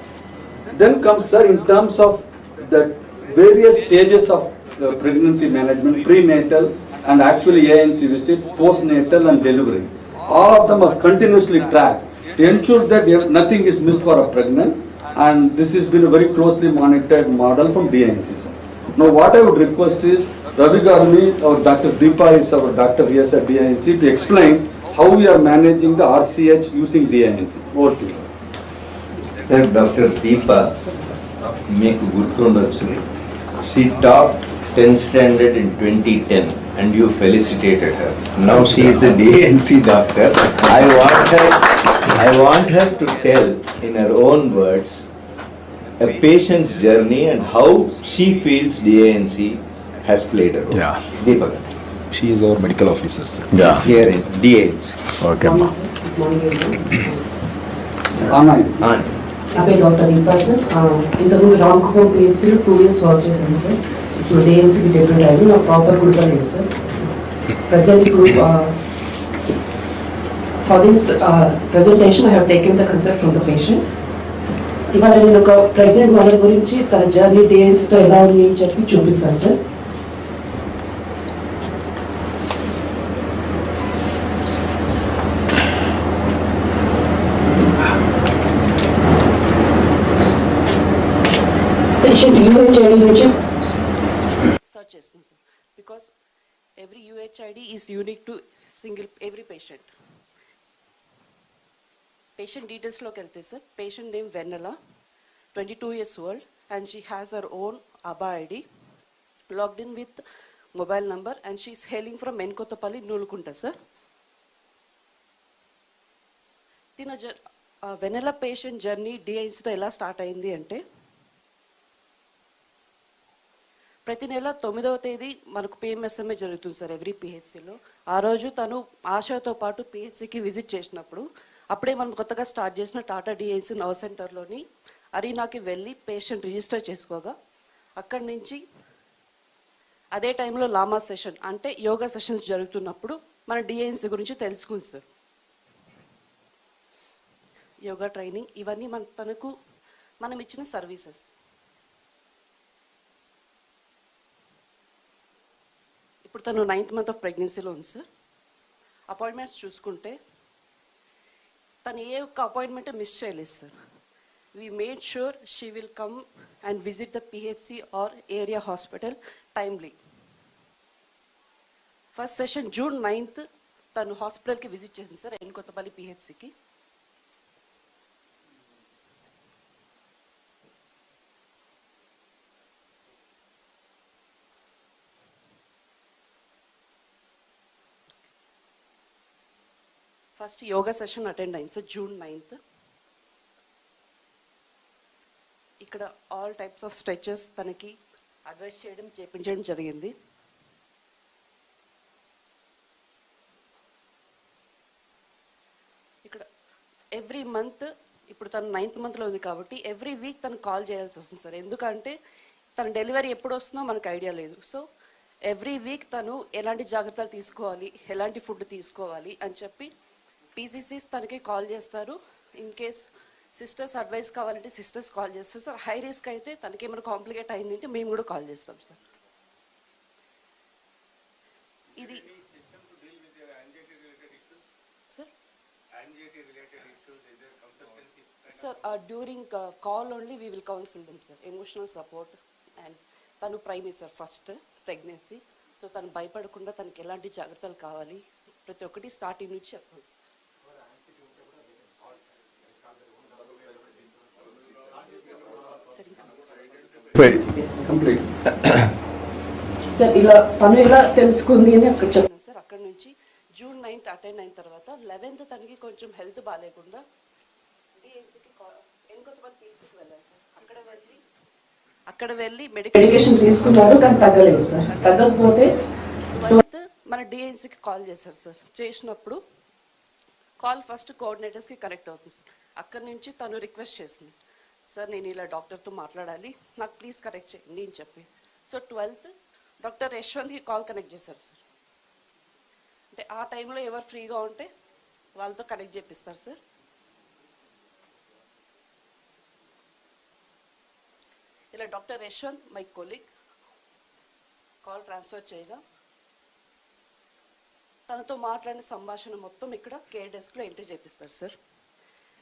Then comes, sir, in terms of the various stages of pregnancy management, prenatal and actually ANC visit, postnatal and delivery. All of them are continuously tracked to ensure that nothing is missed for a pregnant, and this has been a very closely monitored model from DINC, sir. Now what I would request is Ravi Garmi or Dr. Deepa is our doctor here at DINC to explain how we are managing the RCH using DINC. Over to you.
Sir, Dr. Deepa, మీకు గుర్తుండొచ్చు, she topped 10th standard in 2010 and you felicitated her. Now she is a DNC doctor. I want her to tell in her own words a patient's journey and how she feels DNC has played a role.
Yeah.
Deepak.
She is our medical officer, sir.
Yeah. Here in DNC.
Okay, ma.
నా పేరు doctor Deepa sir. ఇంతకుముందు Ramakuppam పిహెచ్సిలో 2 years work చేశాను sir. ఇప్పుడు డిఎన్సీకి depute అయ్యాను. నాకు proper good లేదు sir. Present ఇప్పుడు for this presentation I have taken the concept from the patient. ఇవాళ నేను ఒక ప్రెగ్నెంట్ మదర్ గురించి తన జర్నీ డిఎన్సీతో ఎలా ఉంది అని చెప్పి చూపిస్తాను సార్. Patient UHID నుంచి search చేస్తుంది sir. Because every UHID is unique to every patient. Patient details లోకి వెళ్తే sir, patient name Venala, 22 years old, and she has her own ABA ID, logged in with mobile number, and she is hailing from Menkotapalli, Nulukunta, sir. తిన వెనెలా patient journey డిఐన్సీతో ఎలా start అయింది అంటే, ప్రతి నెల 9వ తేదీ మనకు పిఎంఎస్ఎంఏ జరుగుతుంది సార్ ఎవ్రీ పిహెచ్సిలో. ఆ రోజు తను ఆశాతో పాటు పిహెచ్సికి విజిట్ చేసినప్పుడు అప్పుడే మనం కొత్తగా స్టార్ట్ చేసిన టాటా డిఎన్సీ నర్వ్ సెంటర్లోని అరీనాకి వెళ్ళి పేషెంట్ రిజిస్టర్ చేసుకోగా అక్కడి నుంచి అదే టైంలో లామా సెషన్ అంటే యోగా సెషన్స్ జరుగుతున్నప్పుడు మన డిఎన్సీ గురించి తెలుసుకుంది సార్. యోగా ట్రైనింగ్ ఇవన్నీ తనకు మనం ఇచ్చిన సర్వీసెస్. ఇప్పుడు తను 9th month ఆఫ్ ప్రెగ్నెన్సీలో ఉంది సార్. అపాయింట్మెంట్స్ చూసుకుంటే తను ఏ ఒక్క అపాయింట్మెంట్ మిస్ చేయలేదు sir. We made sure she will come and visit the PHC or area hospital timely. First session June 9th తను హాస్పిటల్కి విజిట్ చేసింది సార్, ఎన్కొత్తపల్లి పిహెచ్సికి. ఫస్ట్ యోగా సెషన్ అటెండ్ అయింది సార్ June 9th. ఇక్కడ ఆల్ టైప్స్ ఆఫ్ స్ట్రెచెస్ తనకి advice చేయడం చేయించడం జరిగింది. ఇక్కడ ఎవ్రీ మంత్ ఇప్పుడు తను 9th monthలో ఉంది కాబట్టి ఎవ్రీ వీక్ తను కాల్ చేయాల్సి వస్తుంది సార్. ఎందుకంటే తన డెలివరీ ఎప్పుడు వస్తుందో మనకు ఐడియా లేదు. సో ఎవ్రీ వీక్ తను ఎలాంటి జాగ్రత్తలు తీసుకోవాలి, ఎలాంటి ఫుడ్ తీసుకోవాలి అని చెప్పి పీసీసీస్ తనకి కాల్ చేస్తారు. ఇన్ కేస్ సిస్టర్స్ అడ్వైస్ కావాలంటే సిస్టర్స్ కాల్ చేస్తారు సార్. హై రిస్క్ అయితే తనకి ఏమైనా కాంప్లికేట్ అయిందంటే మేము కూడా కాల్ చేస్తాం సార్. ఇది sir during call only we will counsel them sir. Emotional support and తను primary sir first pregnancy. So తను భయపడకుండా తనకి ఎలాంటి జాగ్రత్తలు కావాలి ప్రతి ఒక్కటి స్టార్టింగ్ నుంచి చెప్పండి. సార్ ఇలా తను ఎలా తెలుసుకుంది అని అక్కడ చెప్పాను సార్. అక్కడ నుంచి June 9th అటెండ్ అయిన తర్వాత 11th తనకి కొంచెం హెల్త్ బాగాలేకుండా అక్కడ వెళ్ళి మెడికేషన్ తీసుకున్నారు కానీ తగ్గలేదు సార్. తగ్గకపోతే మన డిఎన్సీకి కాల్ చేశారు సార్. చేసినప్పుడు కాల్ ఫస్ట్ కోఆర్డినేటర్స్కి కనెక్ట్ అవుతుంది సార్. అక్కడ నుంచి తను రిక్వెస్ట్ చేసింది, సార్ నేను ఇలా డాక్టర్తో మాట్లాడాలి, నాకు ప్లీజ్ కనెక్ట్ చేయండి అని చెప్పి. సో 12th డాక్టర్ యశ్వంత్కి కాల్ కనెక్ట్ చేశారు సార్. అంటే ఆ టైంలో ఎవరు ఫ్రీగా ఉంటే వాళ్ళతో కనెక్ట్ చేపిస్తారు సార్. ఇలా doctor Yashwant my colleague call transfer చేయగా తనతో మాట్లాడిన సంభాషణ మొత్తం ఇక్కడ కేర్ డెస్క్లో ఎంట్రీ చేపిస్తారు sir.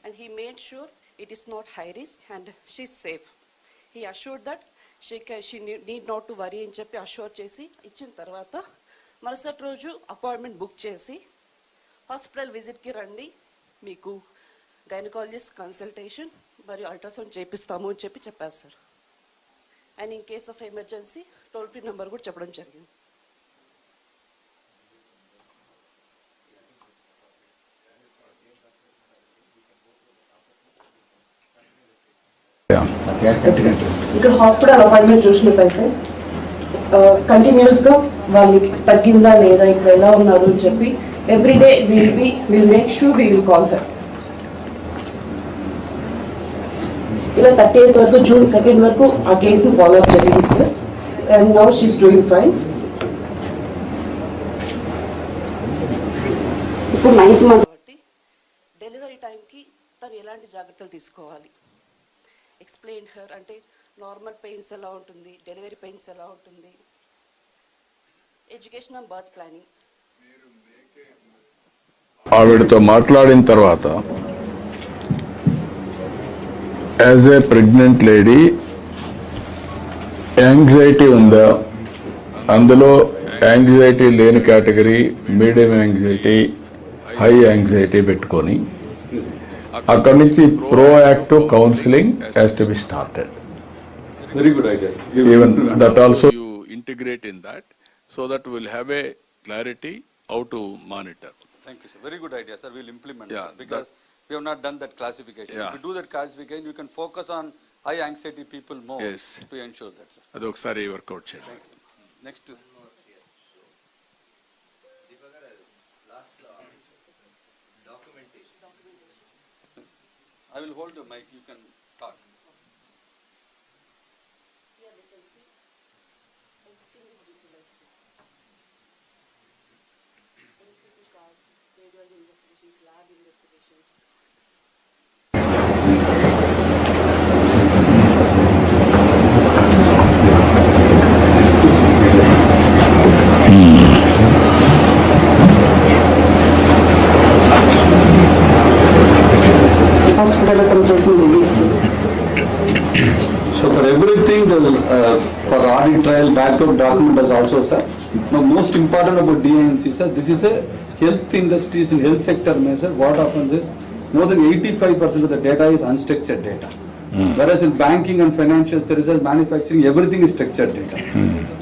And he made sure it is not high risk and she is safe. He assured that she need not to worry అని చెప్పి అష్యూర్ చేసి ఇచ్చిన తర్వాత మరుసటి రోజు అపాయింట్మెంట్ బుక్ చేసి హాస్పిటల్ విజిట్కి రండి, మీకు గైనకాలజిస్ట్ కన్సల్టేషన్ మరియు అల్ట్రాసౌండ్ చేపిస్తాము అని చెప్పి చెప్పారు sir. And in case of emergency toll free number కూడా చెప్పడం జరిగింది. ఇక్కడ హాస్పిటల్ అపాయింట్మెంట్ చూసినట్టయితే కంటిన్యూస్గా వాళ్ళకి తగ్గిందా లేదా, ఇప్పుడు ఎలా ఉన్నారు అని చెప్పి everyday will make sure we will call her. ఇలా 38th వరకు June 2nd వరకు ఆ కేసుని ఫాలో అప్ జరిగింది sir. And now she is doing fine. ఇప్పుడు 9th month కాబట్టి డెలివరీ టైంకి తను ఎలాంటి జాగ్రత్తలు తీసుకోవాలి ఎక్స్ప్లెయిన్ హర్. అంటే నార్మల్ పెయిన్స్ ఎలా ఉంటుంది, డెలివరీ పెయిన్స్ ఎలా ఉంటుంది, ఎడ్యుకేషన్ అండ్ బర్త్ ప్లానింగ్.
ఆవిడతో మాట్లాడిన తర్వాత as a pregnant lady anxiety ఉందా, అందులో యాంగ్జైటీ లేని category, medium anxiety, high anxiety పెట్టుకొని అక్కడి నుంచి proactive counselling has to be started.
Very good idea.
Even that also you integrate in that so that we'll have a clarity how to monitor.
Thank you, sir. Very good idea, sir. We'll implement that because we have not done that classification. If we do that classification, we can focus on high anxiety people more to ensure that, sir.
Adi okkari work out cheyandi.
Next. I will hold the mic. You can talk.
హాస్పిటల్లో తను చేసిన visits.
So for everything, for audit trial, backup document is also, sir. Now most important about DNC, sir, this is a health industries in health sector, sir. What happens is more than 85% of the data is unstructured data. Whereas in banking and financial services, manufacturing, everything is structured data.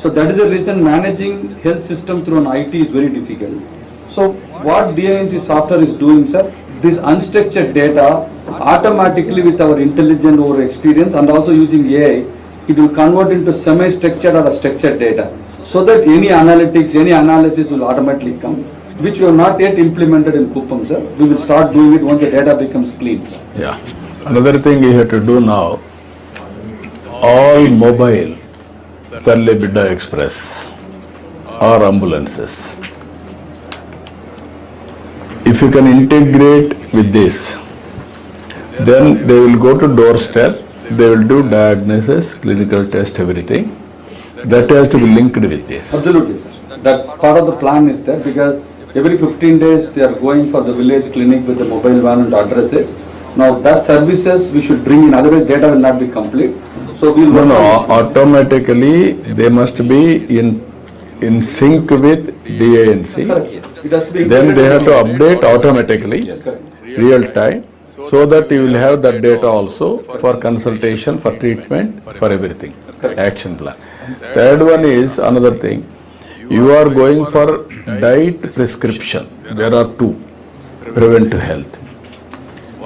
So that is the reason managing health system through an IT is very difficult. So what DINC software is doing, sir, this unstructured data automatically with our intelligent over experience and also using AI, it will convert into semi-structured or structured data. So that any analytics, any analysis will automatically come, which we have not yet implemented in Kuppam, sir. We will start doing it once the data becomes clean, sir.
Yeah. Another thing you have to do now, all mobile Talle Bidda Express or ambulances, if you can integrate with this, then they will go to doorstep, they will do diagnosis, clinical test, everything. That has to be linked with this.
Absolutely, sir. That part of the plan is there because every 15 days they are going for the village clinic with the mobile van and address it. Now that services we should bring in, otherwise data will not be complete. So we will
automatically they must be in sync with DINC. Then they have to update automatically, real time, so that you will have that data also for consultation, for treatment, for everything, action plan. Third one is another thing. You are going for diet prescription. There are two, prevent health.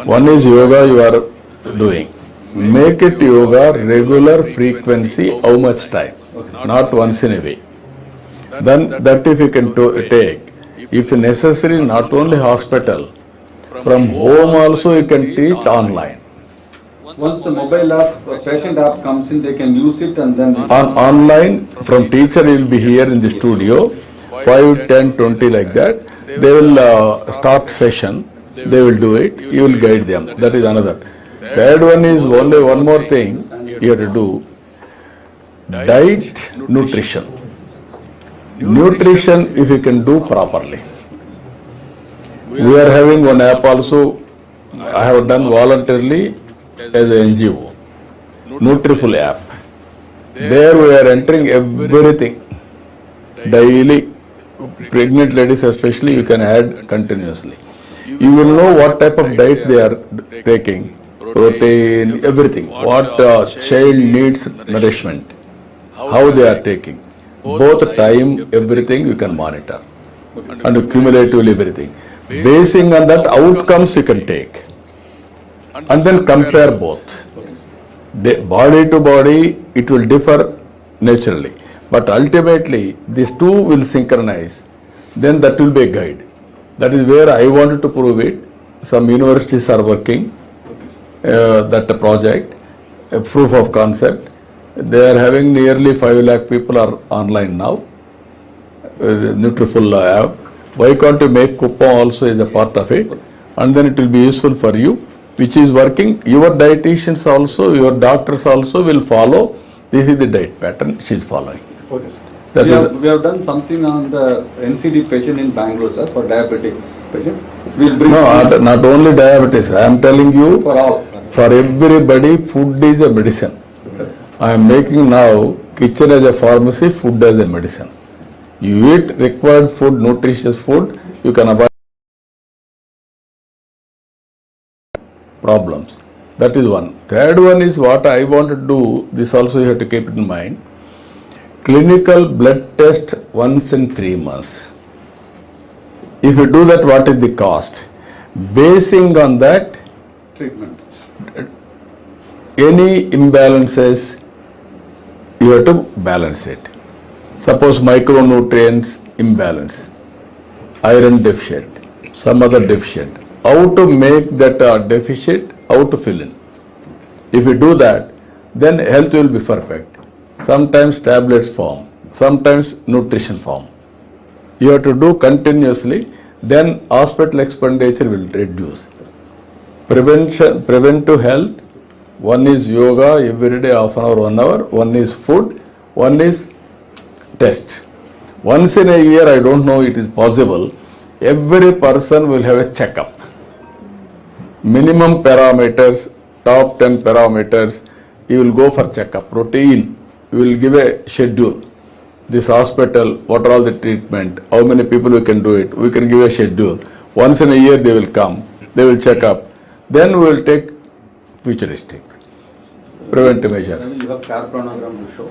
One is yoga you are doing. Make it yoga regular frequency, how much time, not once in a way. Then that if you can take, if necessary, not only hospital, from home also you can teach online.
Once the mobile app, patient app comes in, they can use it and then...
Online, from teacher will be here in the studio, 5, 10, 20 like that. They will start session, they will do it, you will guide them. That is another. Third one is only one more thing you have to do, diet, nutrition. Nutrition if you can do properly. We are having one app also, I have done voluntarily as an NGO, Nutriful app. There we are entering everything. Daily, pregnant ladies especially, you can add continuously. You will know what type of diet they are taking, protein, everything, what child needs nourishment, how they are taking. Both time, everything you can monitor and cumulatively everything. Basing on that outcomes you can take and then compare both. Body to body it will differ naturally, but ultimately these two will synchronize, then that will be a guide. That is where I wanted to prove it. Some universities are working that project, a proof of concept. They are having nearly 5 lakh people are online now, Nutriful app. Why can't you make Kuppam also as a part of it, and then it will be useful for you, which is working. Your dietitians also, your doctors also will follow. This is the diet pattern she is following.
Okay. We have done something on the NCD patient in Bangalore, sir, for diabetic patient. We'll bring
not only diabetes. I am telling you,
for all.
For everybody, food is a medicine. I am making now kitchen as a pharmacy, food as a medicine. You eat required food, nutritious food, you can avoid problems. That is one. Third one is what I want to do, this also you have to keep it in mind. Clinical blood test once in 3 months. If you do that, what is the cost? Basing on that,
treatment.
Any imbalances, you have to balance it. Suppose micronutrients imbalance, iron deficit, some other deficit. How to make that deficit, how to fill in. If you do that, then health will be perfect. Sometimes tablets form, sometimes nutrition form. You have to do continuously, then hospital expenditure will reduce. Preventive health, one is yoga every day, half an hour, 1 hour, one is food, one is test. Once in a year, I don't know it is possible, every person will have a checkup. Minimum parameters, top 10 parameters, you will go for checkup. Routine, you will give a schedule. This hospital, what are all the treatment, how many people we can do it, we can give a schedule. Once in a year they will come, they will check up. Then we will take futuristic, preventive measures.
You have care pronogram to show.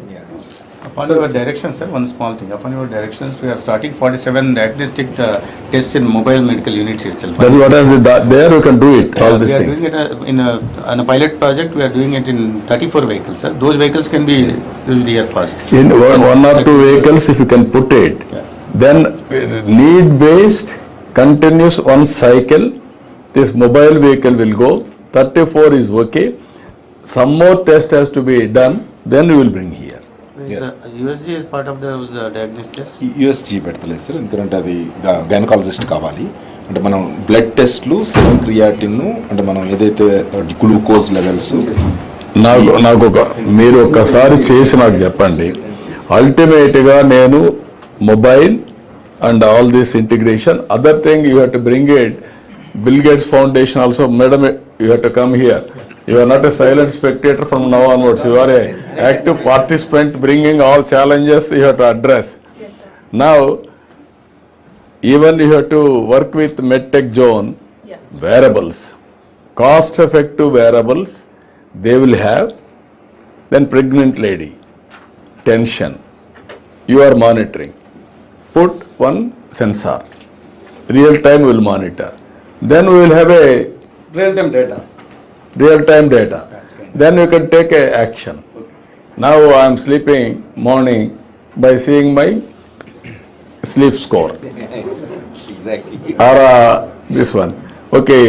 Upon your direction, sir, one small thing. Upon your directions, we are starting 47 diagnostic tests in mobile medical units itself.
That is what I said. There you can do it. All
We
these
are
things.
doing it on a pilot project. We are doing it in 34 vehicles, sir. Those vehicles can be used here first.
In one or two vehicles, if you can put it, then need-based, continuous one cycle, this mobile vehicle will go. 34 is okay. Some more test has to be done. Then you will bring here.
Yes. USG is part of those diagnostic tests.
USG పెడతలేదు sir, ఎందుకంటే అది gynaecologist కావాలి. అంటే మనం blood టెస్ట్లు, serum creatine, అంటే మనం ఏదైతే గ్లూకోజ్ లెవెల్స్.
నాకు మీరు ఒక్కసారి చేసి నాకు చెప్పండి. అల్టిమేట్గా నేను mobile and all this integration, other thing you have to bring it. Bill gates foundation also, madam you have to come here. You are not a silent spectator from now onwards. You are a active participant, bringing all challenges you have to address. Now, even you have to work with medtech zone, wearables, cost-effective wearables. They will have. Then pregnant lady, tension. You are monitoring. Put one sensor. Real time will monitor. Then we will have a real-time data. Then you can take a action. Now I am sleeping morning by seeing my sleep score.
Exactly.
Or this one. Okay,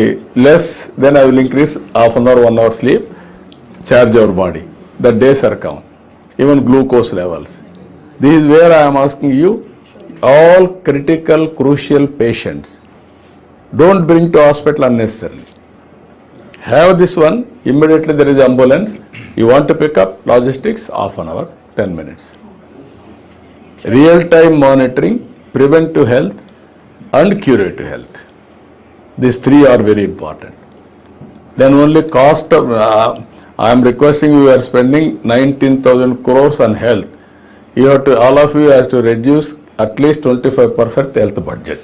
less, then I will increase half an hour, 1 hour sleep, charge our body. The days are count. Even glucose levels. This is where I am asking you, all critical, crucial patients, don't bring to hospital unnecessarily. Have this one, immediately there is ambulance. You want to pick up logistics, half an hour, 10 minutes. Real-time monitoring, preventive health and curative health. These three are very important. Then only cost of, I am requesting you are spending 19,000 crores on health. You have to, all of you have to reduce at least 25% health budget,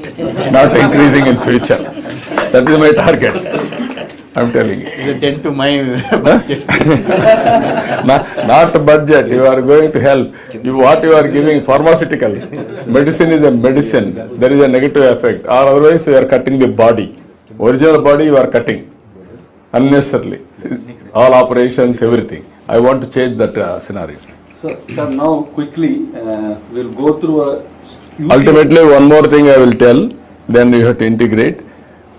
not increasing in future. That is my target. I'm telling you.
Is it 10 to my budget?
Not budget. You are going to help. What you are giving, pharmaceuticals. Medicine is a medicine. There is a negative effect. Or otherwise you are cutting the body. Original body you are cutting unnecessarily. All operations, everything. I want to change that scenario.
Sir, now quickly we'll go through a.
Ultimately, one more thing I will tell. Then you have to integrate.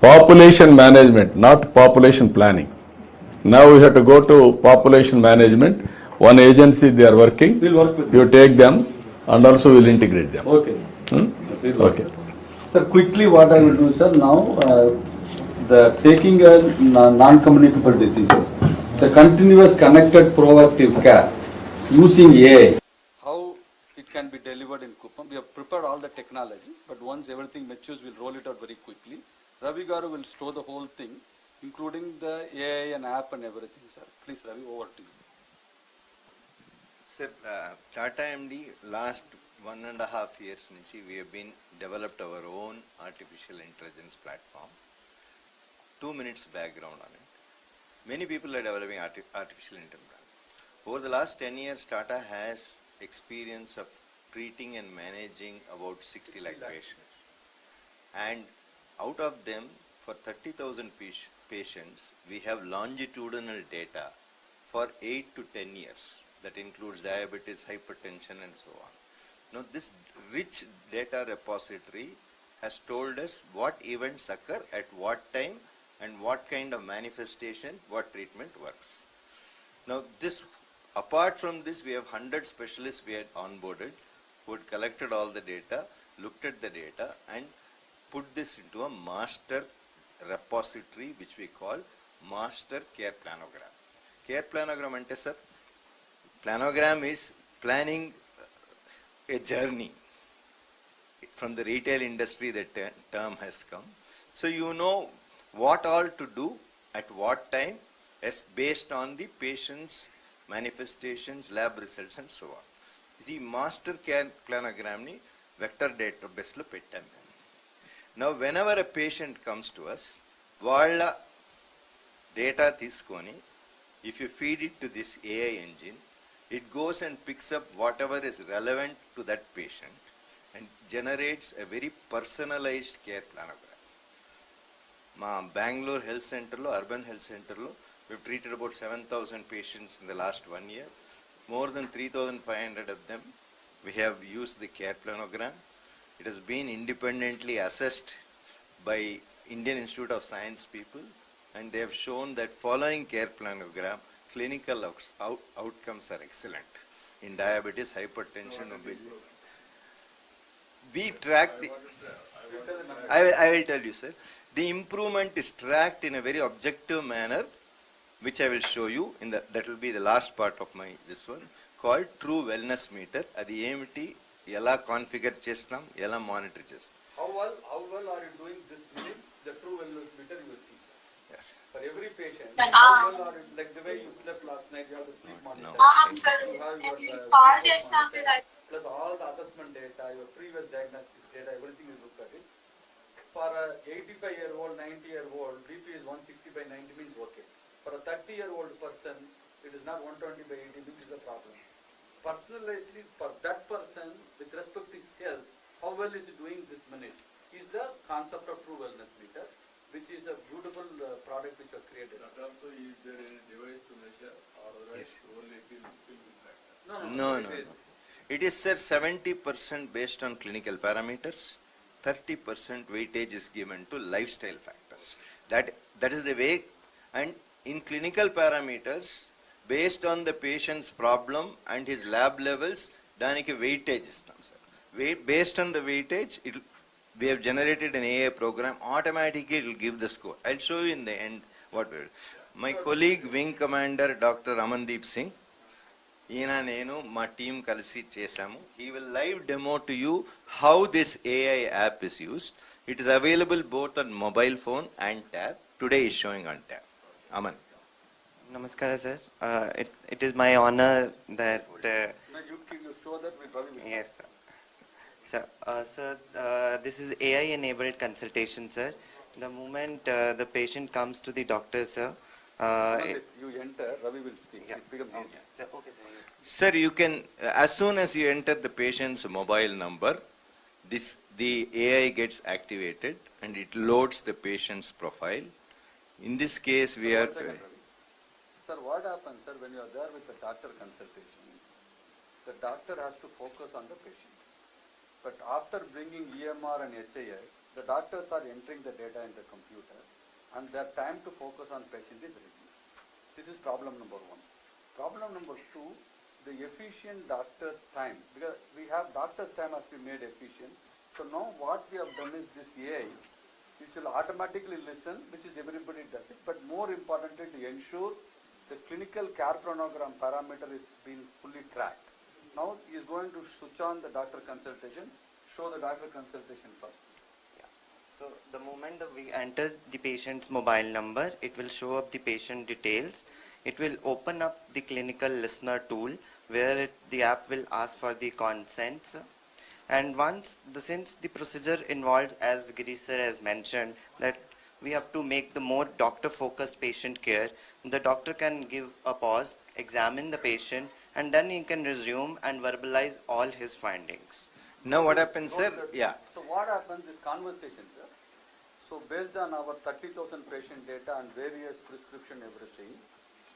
Population management, not population planning. Now we have to go to population management. One agency they are working.
We'll work with
you. Take them and also we'll integrate them.
Okay.
Okay.
Sir, quickly what I will do, sir, now the taking non-communicable diseases, the continuous connected proactive care using AI. How it can be delivered in Kuppam. We have prepared all the technology, but once everything matures, we'll roll it out very quickly. Ravi Garu will store the whole thing, including the AI and app and everything, sir. Please, Ravi, over to you.
Sir, Tata MD, last 1.5 years, we have been developed our own artificial intelligence platform. 2 minutes background on it. Many people are developing artificial intelligence. Over the last 10 years, Tata has experience of treating and managing about 60 lakh patients. And out of them, for 30,000 patients, we have longitudinal data for 8 to 10 years. That includes diabetes, hypertension, and so on. Now, this rich data repository has told us what events occur at what time and what kind of manifestation, what treatment works. Now, apart from this, we have 100 specialists we had onboarded who had collected all the data, looked at the data, and put this into a master repository which we call master care planogram. Care planogram ante sir, planogram is planning a journey. From the retail industry that term has come. So you know what all to do at what time as based on the patient's manifestations, lab results and so on. The master care planogram ni vector database lo pettam. Now, whenever a patient comes to us, వాళ్ళ data తీసుకొని, if you feed it to this AI engine, It goes and picks up whatever is relevant to that patient and generates a very personalized care planogram. మా Bengaluru health సెంటర్లో, urban health సెంటర్లో we've treated about 7,000 patients in the last 1 year. More than 3,500 of them we have used the care planogram. It has been independently assessed by Indian Institute of Science people, and they have shown that following care planogram, clinical outcomes are excellent in diabetes, hypertension, obesity. We track the, I will tell you, sir. The improvement is tracked in a very objective manner, which I will show you in the, that will be the last part of my this one, called True Wellness Meter. Adi emiti, ela configure chestam, ela monitor chestam.
How well are you doing this minute? The True Wellness Meter you will see.
Yes.
For every patient, how well are you, like the way you slept last night, you have the sleep monitor. You have your plus all the assessment data, your previous diagnostic data, everything is looked at it. For a 85-year-old, 90-year-old, BP is 160 by 90 means okay. For a 30-year-old person, it is not 120 by 80, which is a problem. Personalized for that person, with respect to his health, how well is he doing this minute, is the concept of True Wellness Meter, which is a beautiful product which was created.
But also, is there any device to measure, or
Yes.
only field factor?
No. It is, sir, 70% based on clinical parameters, 30% weightage is given to lifestyle factors. That is the way, and in clinical parameters, based on the patient's problem and his lab levels, daniki weightage istam, sir. Based on the weightage, we have generated an AI program, automatically it will give the score. I'll show you in the end what we will. My colleague, Wing Commander Dr. Amandeep Singh, ఈయన నేను మా team కలిసి చేశాము. He will live demo to you how this AI app is used. It is available both on mobile phone and tab. Today is showing on tab. Aman.
Namaskar, sir. It is my honor that.
You show that we probably will.
Yes, sir. Sir, this is AI-enabled consultation, sir. The moment the patient comes to the doctor, sir.
You enter, Ravi will speak.
Yeah.
It becomes easier.
Okay, sir.
Sir, you can, as soon as you enter the patient's mobile number, the AI gets activated and it loads the patient's profile. In this case, we are.
One second, Ravi. Sir, what happens, sir, when you are there with the doctor consultation? The doctor has to focus on the patient. But after bringing EMR and HII, the doctors are entering the data in the computer, and their time to focus on patient is reduced. This is problem number one. Problem number two, the efficient doctor's time, because we have doctor's time has been made efficient. So now what we have done is this AI, which will automatically listen, which is everybody does it, but more importantly to ensure the clinical care planogram parameter is being fully tracked. Now he is going to switch on the doctor consultation, show the doctor consultation first.
So the moment that we enter the patient's mobile number, it will show up the patient details. It will open up the clinical listener tool where the app will ask for the consents. And since the procedure involves, as Girish sir has mentioned, that we have to make the more doctor-focused patient care, the doctor can give a pause, examine the patient, and then he can resume and verbalize all his findings.
Now what happens, sir? Yeah.
So what happens is conversation, sir. So based on our 30,000 patient data and various prescription, everything,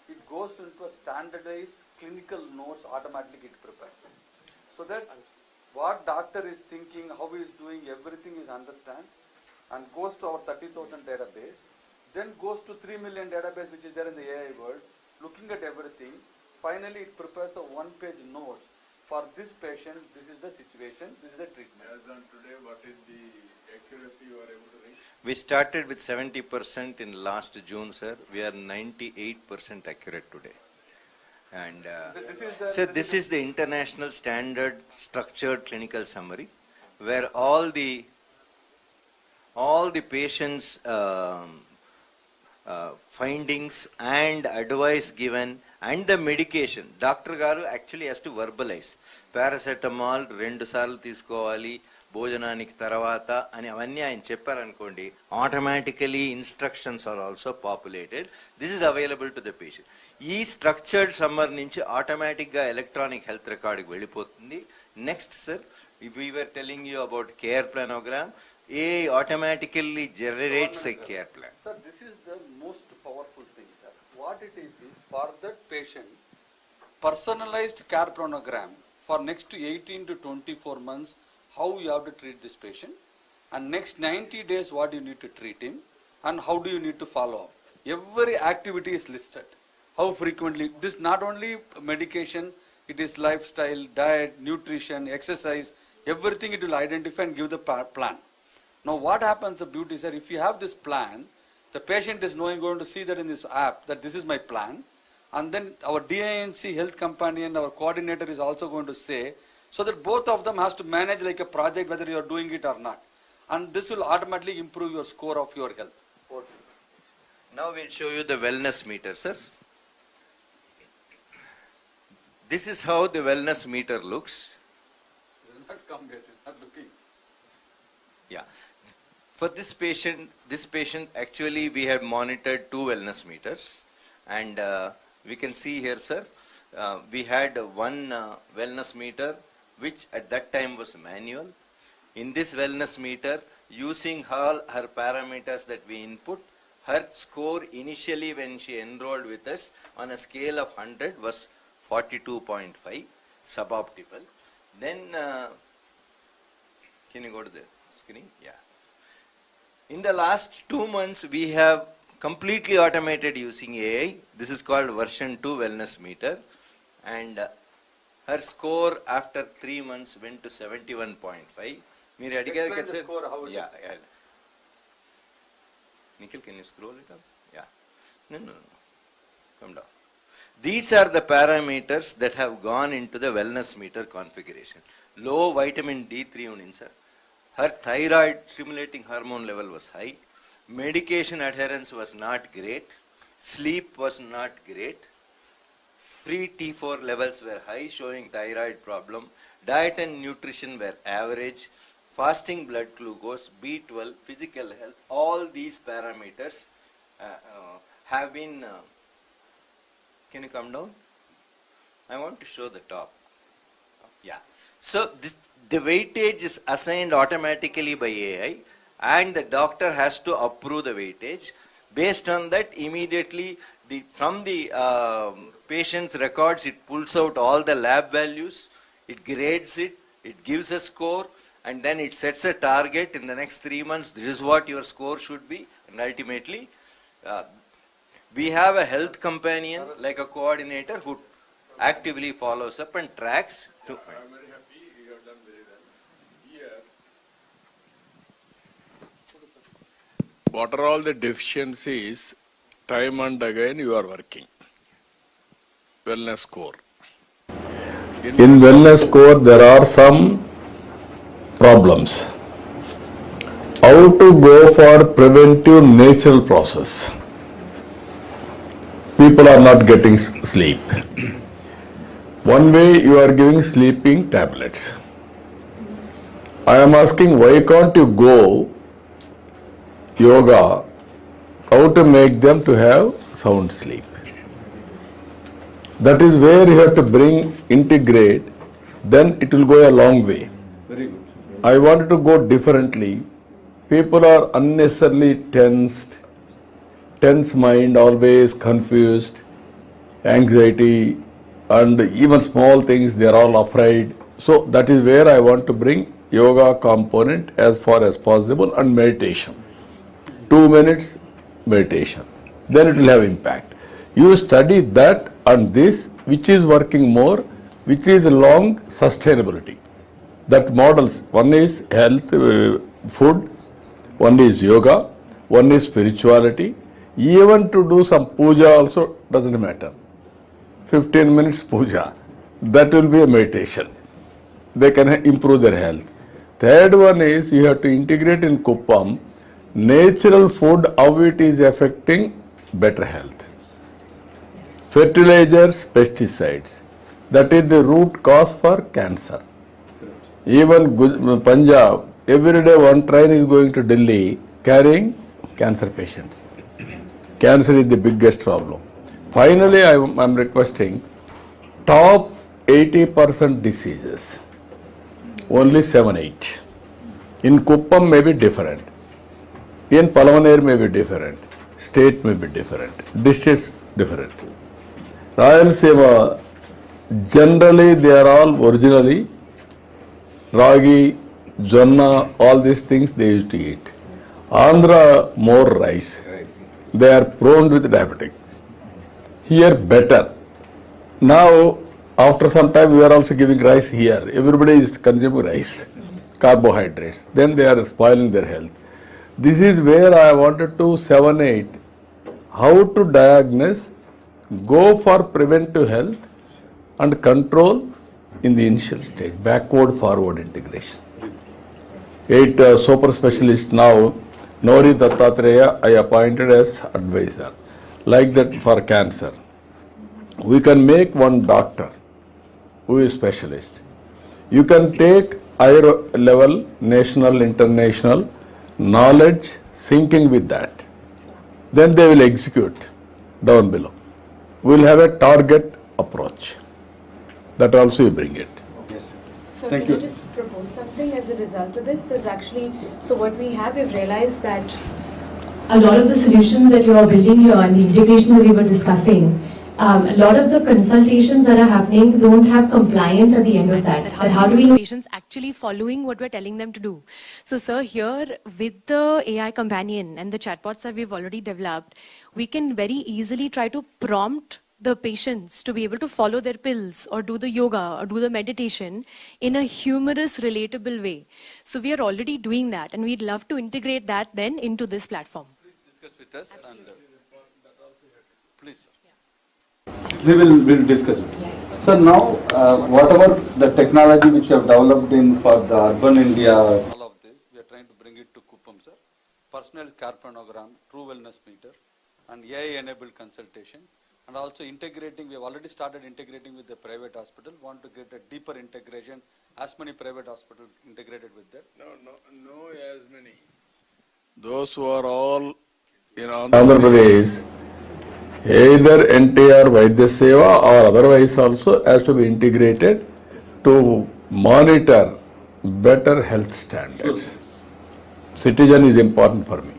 it goes into a standardized clinical notes automatically it prepares. So that what doctor is thinking, how he is doing, everything is understand and goes to our 30,000 database, then goes to 3 million database which is there in the AI world, looking at everything. Finally, it prepares a one-page note. For this patient, this is the situation, this is the treatment.
As on today, what is the accuracy you are able to reach?
We started with 70% in last June, sir. We are 98% accurate today. And this is the international standard structured clinical summary, where all the patients' findings and advice given and the medication. Doctor garu actually has to verbalize. Paracetamol 2 సార్లు తీసుకోవాలి భోజనానికి తర్వాత అని అవన్నీ ఆయన చెప్పారనుకోండి, automatically instructions are also populated. This is available to the patient. ఈ structured summary నుంచి ఆటోమేటిక్గా ఎలక్ట్రానిక్ హెల్త్ రికార్డుకి వెళ్ళిపోతుంది. Next sir, we were telling you about care planogram. AI automatically generates a care plan.
Sir, this is the most powerful thing, sir. What it is for that patient, personalized care planogram for next 18 to 24 months, how you have to treat this patient, and next 90 days what you need to treat him, and how do you need to follow up. Every activity is listed. How frequently, this not only medication, it is lifestyle, diet, nutrition, exercise, everything it will identify and give the plan. Now what happens, the beauty is that if you have this plan, the patient is going to see that in this app that this is my plan, and then our DINC health companion, our coordinator is also going to say, so that both of them has to manage like a project whether you are doing it or not, and this will automatically improve your score of your health.
Now we'll show you the wellness meter, sir. This is how the wellness meter looks.
It will not come yet, it's not looking.
Yeah. For this patient actually we have monitored 2 wellness meters, and we can see here, sir, we had one wellness meter which at that time was manual. In this wellness meter, using all her parameters that we input, her score initially when she enrolled with us on a scale of 100 was 42.5, suboptimal. Then can you go to the screen? Yeah. In the last 2 months, we have completely automated using AI. This is called version 2 wellness meter, and her score after 3 months went to 71.5.
Explain the score, how it
yeah. Nikhil, can you scroll it up? Yeah. No. Come down. These are the parameters that have gone into the wellness meter configuration. Low vitamin D3 unin, sir. Her thyroid stimulating hormone level was high. Medication adherence was not great. Sleep was not great. Free T4 levels were high, showing thyroid problem. Diet and nutrition were average. Fasting blood glucose, B12, physical health, all these parameters have been... can you come down? I want to show the top. Yeah. So the weightage is assigned automatically by AI, and the doctor has to approve the weightage. Based on that, immediately from the patient's records, it pulls out all the lab values, it grades it, it gives a score, and then it sets a target in the next 3 months. This is what your score should be, and ultimately we have a health companion like a coordinator who actively follows up and tracks.
I'm very happy you have done very well. Here, what are all the deficiencies? Time and again you are working. Wellness score. In wellness score there are some problems. How to go for preventive natural process? People are not getting sleep. One way you are giving sleeping tablets. I am asking, why can't you go yoga, how to make them to have sound sleep? That is where you have to integrate, then it will go a long way.
Very good.
I wanted to go differently. People are unnecessarily tense mind, always confused, anxiety, and even small things, they are all afraid. So that is where I want to bring yoga component as far as possible, and meditation. 2 minutes meditation. Then it will have impact. You study that and this, which is working more, which is long sustainability. That models, one is health, food, one is yoga, one is spirituality. Even to do some puja also doesn't matter. 15 minutes puja, that will be a meditation. They can improve their health. Third one is you have to integrate in Kuppam natural food, how it is affecting better health. Fertilizers, pesticides, that is the root cause for cancer. Even Punjab, every day one train is going to Delhi carrying cancer patients. Cancer is the biggest problem. Finally, I'm requesting top 80% diseases, only 7-8. In Kuppam may be different. In Palavaneer may be different. State may be different. Districts different. Rayalaseema, generally they are all originally ragi, jonna, all these things they used to eat. Andhra, more rice. They are prone with diabetic. Here better. Now, after some time, we are also giving rice here. Everybody is consuming rice, carbohydrates. Then they are spoiling their health. This is where I wanted to 7-8, how to diagnose, go for preventive health and control in the initial stage, backward forward integration. 8 super specialists now, Nori Dattatreya, I appointed as advisor. Like that for cancer. We can make one doctor who is specialist. You can take higher level, national, international knowledge syncing with that. Then they will execute down below. We will have a target approach. That also you bring it.
Yes. So can you just propose something as a result of this? Is actually, so what we have, we've realized that a lot of the solutions that you are building here and the integration that we were discussing, a lot of the consultations that are happening don't have compliance at the end of that. But how do we know patients actually following what we're telling them to do? So sir, here with the AI companion and the chatbots that we've already developed, we can very easily try to prompt the patients to be able to follow their pills or do the yoga or do the meditation in a humorous, relatable way. So we are already doing that, and we'd love to integrate that then into this platform.
Please discuss with us. Absolutely. Please.
We'll discuss it. So now, whatever the technology which you have developed for the urban India.
All of this, we are trying to bring it to Kuppam, sir. Personalized care planogram, true wellness meter, and AI-enabled consultation. And also integrating, we have already started integrating with the private hospital. Want to get a deeper integration, as many private hospitals integrated with that?
No as many. Those who are all in Andhra Pradesh, either NTR Vaidya Seva or otherwise also has to be integrated to monitor better health standards. Citizen is important for me.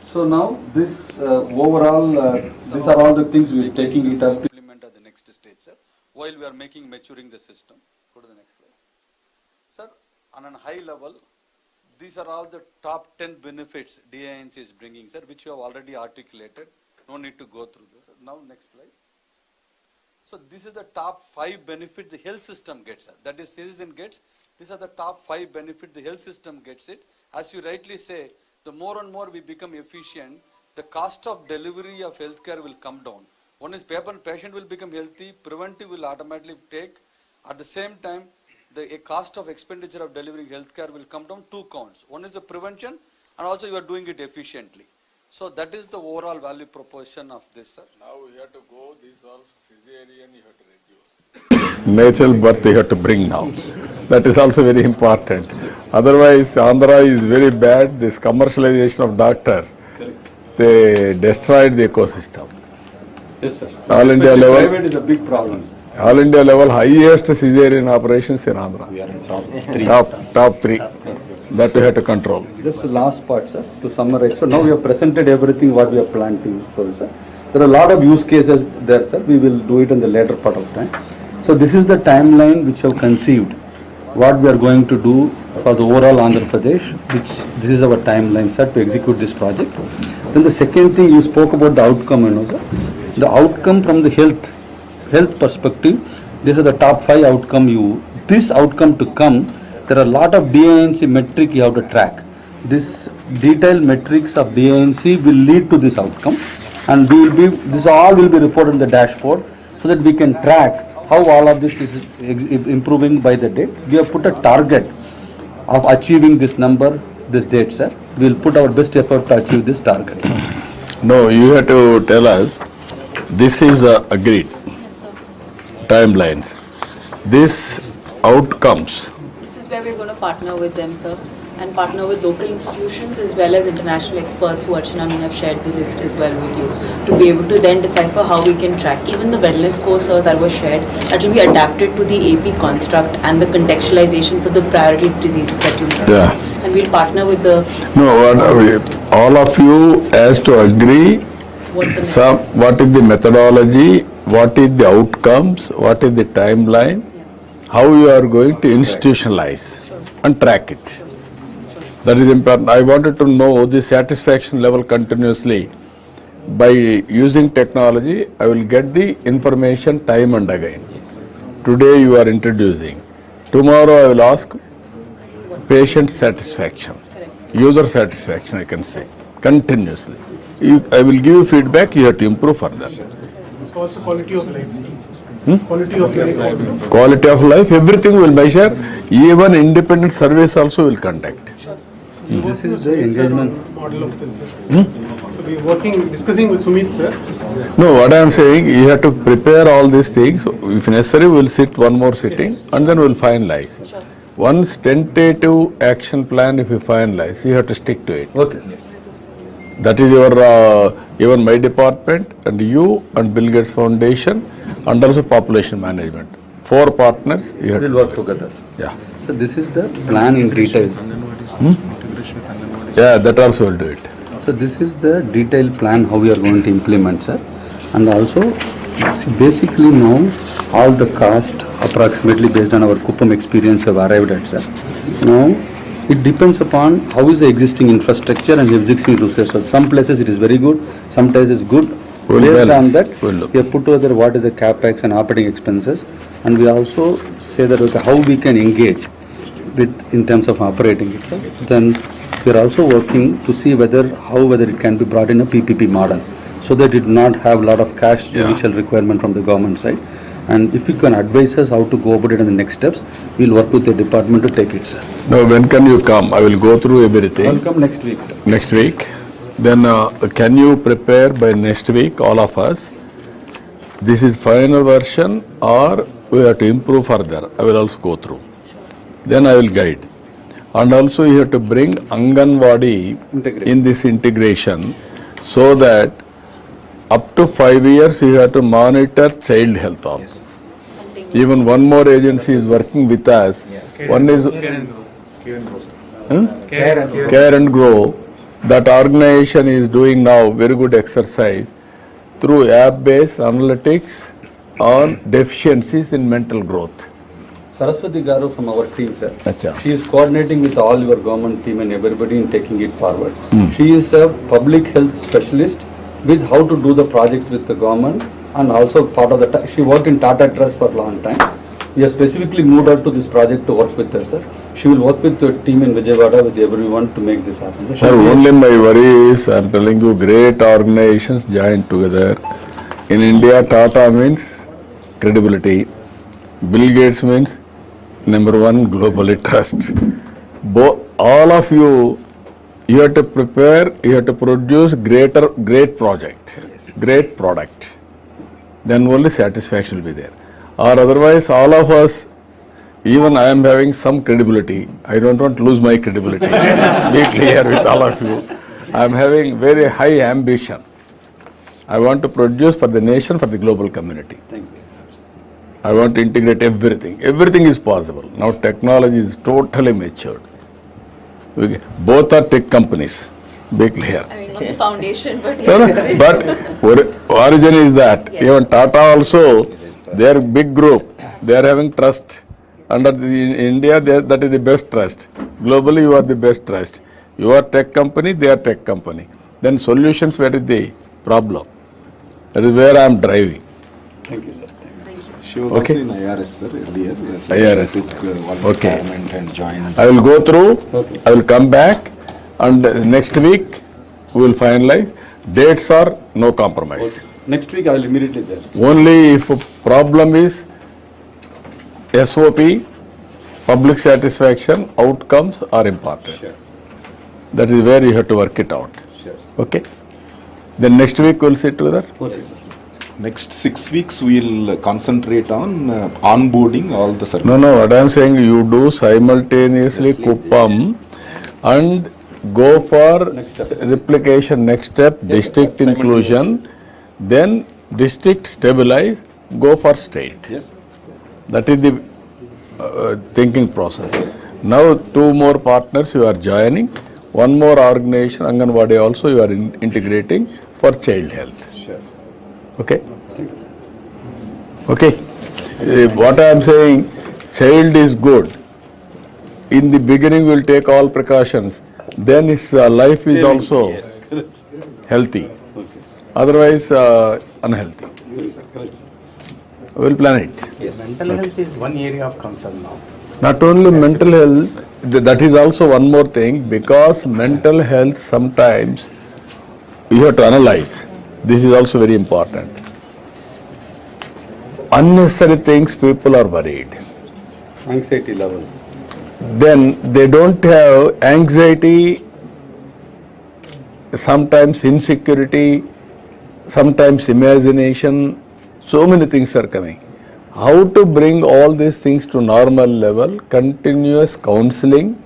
So now this overall, these are all the things we are taking it up.
Implement at the next stage, sir. While we are maturing the system. Go to the next slide. Sir, on a high level, these are all the top 10 benefits DINC is bringing, sir, which you have already articulated. No need to go through this. Now, next slide. So this is the top 5 benefits the health system gets, sir. That is, citizen gets. These are the top 5 benefits the health system gets it. As you rightly say, the more and more we become efficient, the cost of delivery of healthcare will come down. One is patient will become healthy, preventive will automatically take. At the same time, the cost of expenditure of delivering healthcare will come down 2 counts. One is the prevention, and also you are doing it efficiently. So that is the overall value proposition of this, sir.
Now we have to go, this also cesarean you have to reduce. Natural birth you have to bring now. That is also very important. Otherwise, Andhra is very bad. This commercialization of doctors, they destroyed the ecosystem.
Yes, sir.
All India level.
Private is a big problem.
All India level, highest cesarean operations in Andhra.
We are in
top 3. That we have to control.
Just the last part, sir, to summarize. So now we have presented everything what we are planning. So, sir, there are a lot of use cases there, sir. We will do it in the later part of time. So this is the timeline which we have conceived. What we are going to do for the overall Andhra Pradesh, this is our timeline, sir, to execute this project. Then the second thing you spoke about the outcome, sir. The outcome from the health perspective, these are the top 5 outcome this outcome to come, there are a lot of DINC metric you have to track. This detailed metrics of DINC will lead to this outcome, and this all will be reported in the dashboard so that we can track how all of this is improving by the date. We have put a target of achieving this number, this date, sir. We will put our best effort to achieve this target.
No, you have to tell us, this is agreed, timelines. This outcomes,
This is where we're going to partner with them, sir, and partner with local institutions as well as international experts who Archana may have shared the list as well with you, to be able to then decipher how we can track even the wellness score, sir, that was shared, that will be adapted to the AP construct and the contextualization for the priority diseases that you mentioned.
Yeah.
And we'll partner with the
all of you has to agree what is the methodology, what is the outcomes, what is the timeline, how you are going to institutionalize and track it. That is important. I wanted to know the satisfaction level continuously. By using technology, I will get the information time and again. Today you are introducing. Tomorrow I will ask patient satisfaction, user satisfaction, I can say, continuously. I will give you feedback, you have to improve further.
Also quality of life. Quality of life.
Quality of life, everything will measure. Even independent surveys also will conduct.
This is the engagement
model of this. So we are discussing with Sumit, sir.
No, what I am saying, you have to prepare all these things. If necessary, we will sit one more sitting and then we will finalize. Once tentative action plan, if you finalize, you have to stick to it.
Okay.
That is your, even my department and you and Bill Gates Foundation and also population management. 4 partners. You have
to work together.
Yeah.
So this is the plan in detail.
Yeah, that also will do it.
So this is the detailed plan how we are going to implement, sir. And also, see, basically now all the cost approximately based on our Kuppam experience have arrived at, sir. Now it depends upon how is the existing infrastructure and existing resources. Some places it is very good, some places good. Based on that, we have put together what is the capex and operating expenses, and we also say that okay, how we can engage with in terms of operating it. So then we are also working to see whether it can be brought in a PPP model, so that it did not have a lot of cash initial requirement from the government side. And if you can advise us how to go about it in the next steps, we'll work with the department to take it, sir.
No, when can you come? I will go through everything.
I'll come next week, sir.
Next week. Then can you prepare by next week, all of us? This is final version or we have to improve further. I will also go through. Then I will guide. And also you have to bring Anganwadi in this integration so that up to 5 years you have to monitor child health also. Even one more agency is working with us. One is Care and Grow. That organization is doing now very good exercise through app-based analytics on deficiencies in mental growth.
Saraswati Garu from our team, sir.
Achha.
She is coordinating with all your government team and everybody in taking it forward. She is a public health specialist with how to do the project with the government, and also part of the, she worked in Tata Trust for a long time. We have specifically moved her to this project to work with her, sir. She will work with the team in Vijayawada with everyone to make this happen.
Sir, only my worry is, I am telling you, great organizations join together. In India, Tata means credibility. Bill Gates means #1 globally trust. All of you, you have to prepare, you have to produce great project, great product. Then only satisfaction will be there. Or otherwise, all of us, even I am having some credibility. I don't want to lose my credibility. Be clear with all of you. I am having very high ambition. I want to produce for the nation, for the global community.
Thank you.
I want to integrate everything. Everything is possible. Now technology is totally matured. Both are tech companies. Be clear.
I mean, not the foundation, but
No, but origin is that.
Yes.
Even Tata also, they are big group. They are having trust. Under in India, that is the best trust. Globally, you are the best trust. You are tech company, they are tech company. Then solutions, where is the problem? That is where I am driving.
Thank you, sir.
She was
Okay.
also in IRS, sir, earlier.
IRS.
She took one
Okay.
retirement and joined.
I will go through, I will come back, and next week we will finalize. Dates are no compromise.
Next week I will immediately there.
Only if a problem is SOP, public satisfaction, outcomes are important.
Sure.
That is where you have to work it out.
Sure.
Okay? Then next week we'll sit together.
Next 6 weeks we'll concentrate on onboarding all the services.
No, what I'm saying, you do simultaneously Kuppam and go for replication, next step, district inclusion, then district stabilize, go for state.
Yes.
That is the thinking process. Now 2 more partners you are joining, 1 more organization, Anganwadi also you are integrating for child health.
Sure.
Okay? Okay. What I am saying, child is good. In the beginning we will take all precautions. Then his life is also healthy. Otherwise unhealthy. We will plan it.
Yes. Mental health is one area of concern now.
Not only mental health, that is also one more thing, because mental health sometimes you have to analyze. This is also very important. Unnecessary things, people are worried.
Anxiety levels.
Then they don't have anxiety, sometimes insecurity, sometimes imagination, so many things are coming. How to bring all these things to normal level, continuous counseling,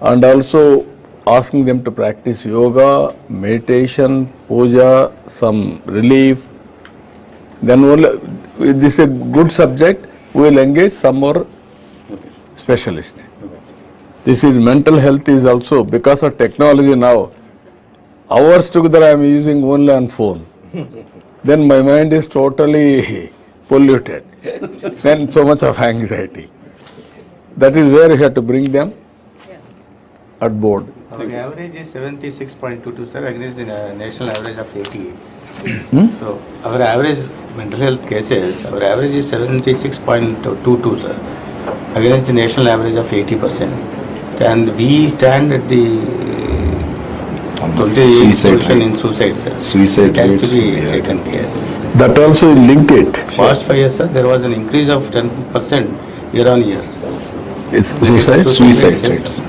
and also asking them to practice yoga, meditation, puja, some relief. Then only, this is a good subject, we will engage some more specialist. This is mental health is also, because of technology now, hours together I am using only on phone. Then my mind is totally polluted. Then so much of anxiety. That is where you have to bring them at board.
Our average is 76.22, sir, against the national average of 88. So our average mental health cases, our average is 76.22, sir, against the national average of 80%. And we stand at the 28th position in suicide, sir.
Suicide
it has
rates,
to be
yeah.
taken care.
That also link it.
Past 5 years, sir, there was an increase of 10% year on year.
It's suicide rates.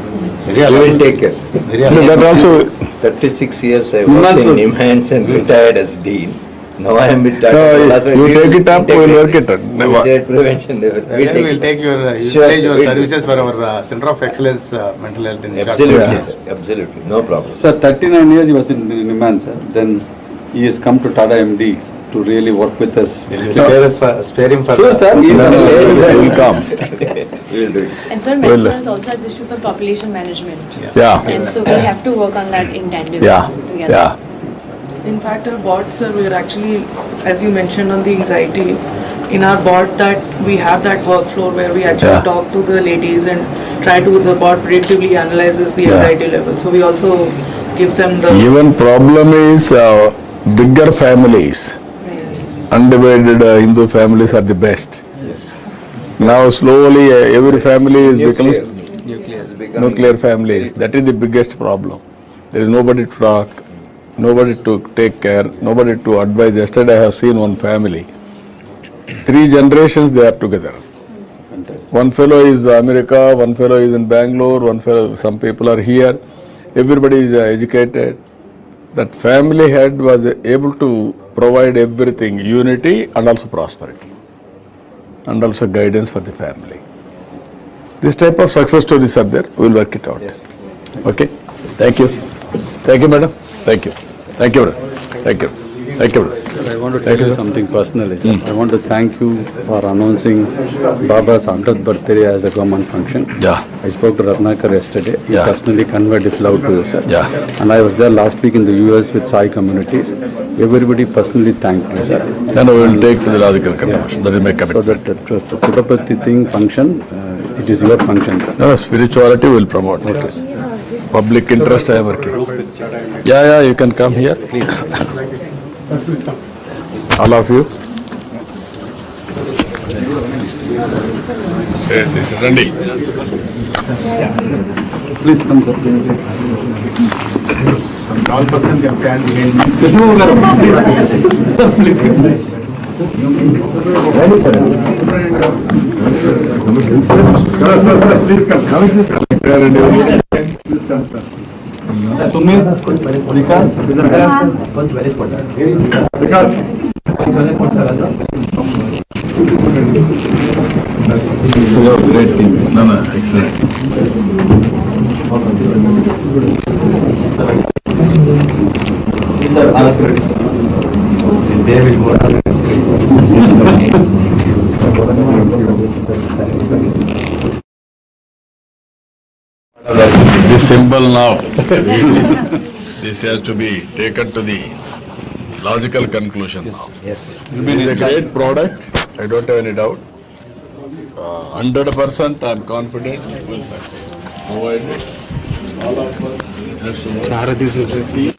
Very
You will
alarming.
take us.
Very
No,
alarming.
that also,
36 years I worked in NIMHANS and retired as Dean. Now I am with Tata.
no, you take it up, we will work it out.
Suicide prevention. We
Then we'll take your,
Sure,
utilize
sir,
your
we'll do.
services for our Center of Excellence Mental Health in
Absolutely,
Yeah.
sir. Absolutely. No problem.
Sir, 39 years he was in Niman, sir. Then he has come to Tata MD to really work with us.
Spare him for
Sure, sir. He is
No,
available.
will come.
We will do it.
And sir,
Well,
mental health also has issues of population management.
Yeah.
And so we have to work on that in tandem
Yeah,
together.
yeah.
In fact, our board, sir, we are actually, as you mentioned on the anxiety, in our board that we have that workflow where we actually
Yeah.
talk to the ladies and try to, the board predictively analyzes the
Yeah.
anxiety level. So we also give them the,
Even problem is bigger families, undivided Hindu families are the best. Now slowly every family is becoming nuclear families. That is the biggest problem. There is nobody to talk, nobody to take care, nobody to advise. Yesterday I have seen one family. 3 generations they are together. One fellow is America, one fellow is in Bangalore, one fellow, some people are here. Everybody is educated. That family head was able to provide everything, unity and also prosperity, and also guidance for the family. This type of success stories are there. We will work it out.
Yes.
Okay. Thank you. Thank you, madam. Thank you. Thank you, madam. Thank you. Thank you, madam.
I want to
Thank
tell you
you.
something personally. I want to thank you for announcing Baba's 100th birthday as a government function.
Yeah.
I spoke to Ratnakar yesterday. He
Yeah.
personally conveyed his love to you, sir.
Yeah.
And I was there last week in the US with Sai communities. Everybody personally thanked me, sir.
Then we will take to the logical conclusion. That is my
So
commitment.
that the Puttaparthi thing function, it is your function, sir.
No, spirituality will promote. Public interest I am working. Yeah, you can come here. All of you. Randy.
Please come, sir.
All person can stand behind.
Please come. Please come, sir. Great team. No, excellent. This symbol now, this has to be taken to the logical conclusion now.
Yes.
It is a great product, I don't have any doubt. 100% I am confident it will succeed. Provided all of us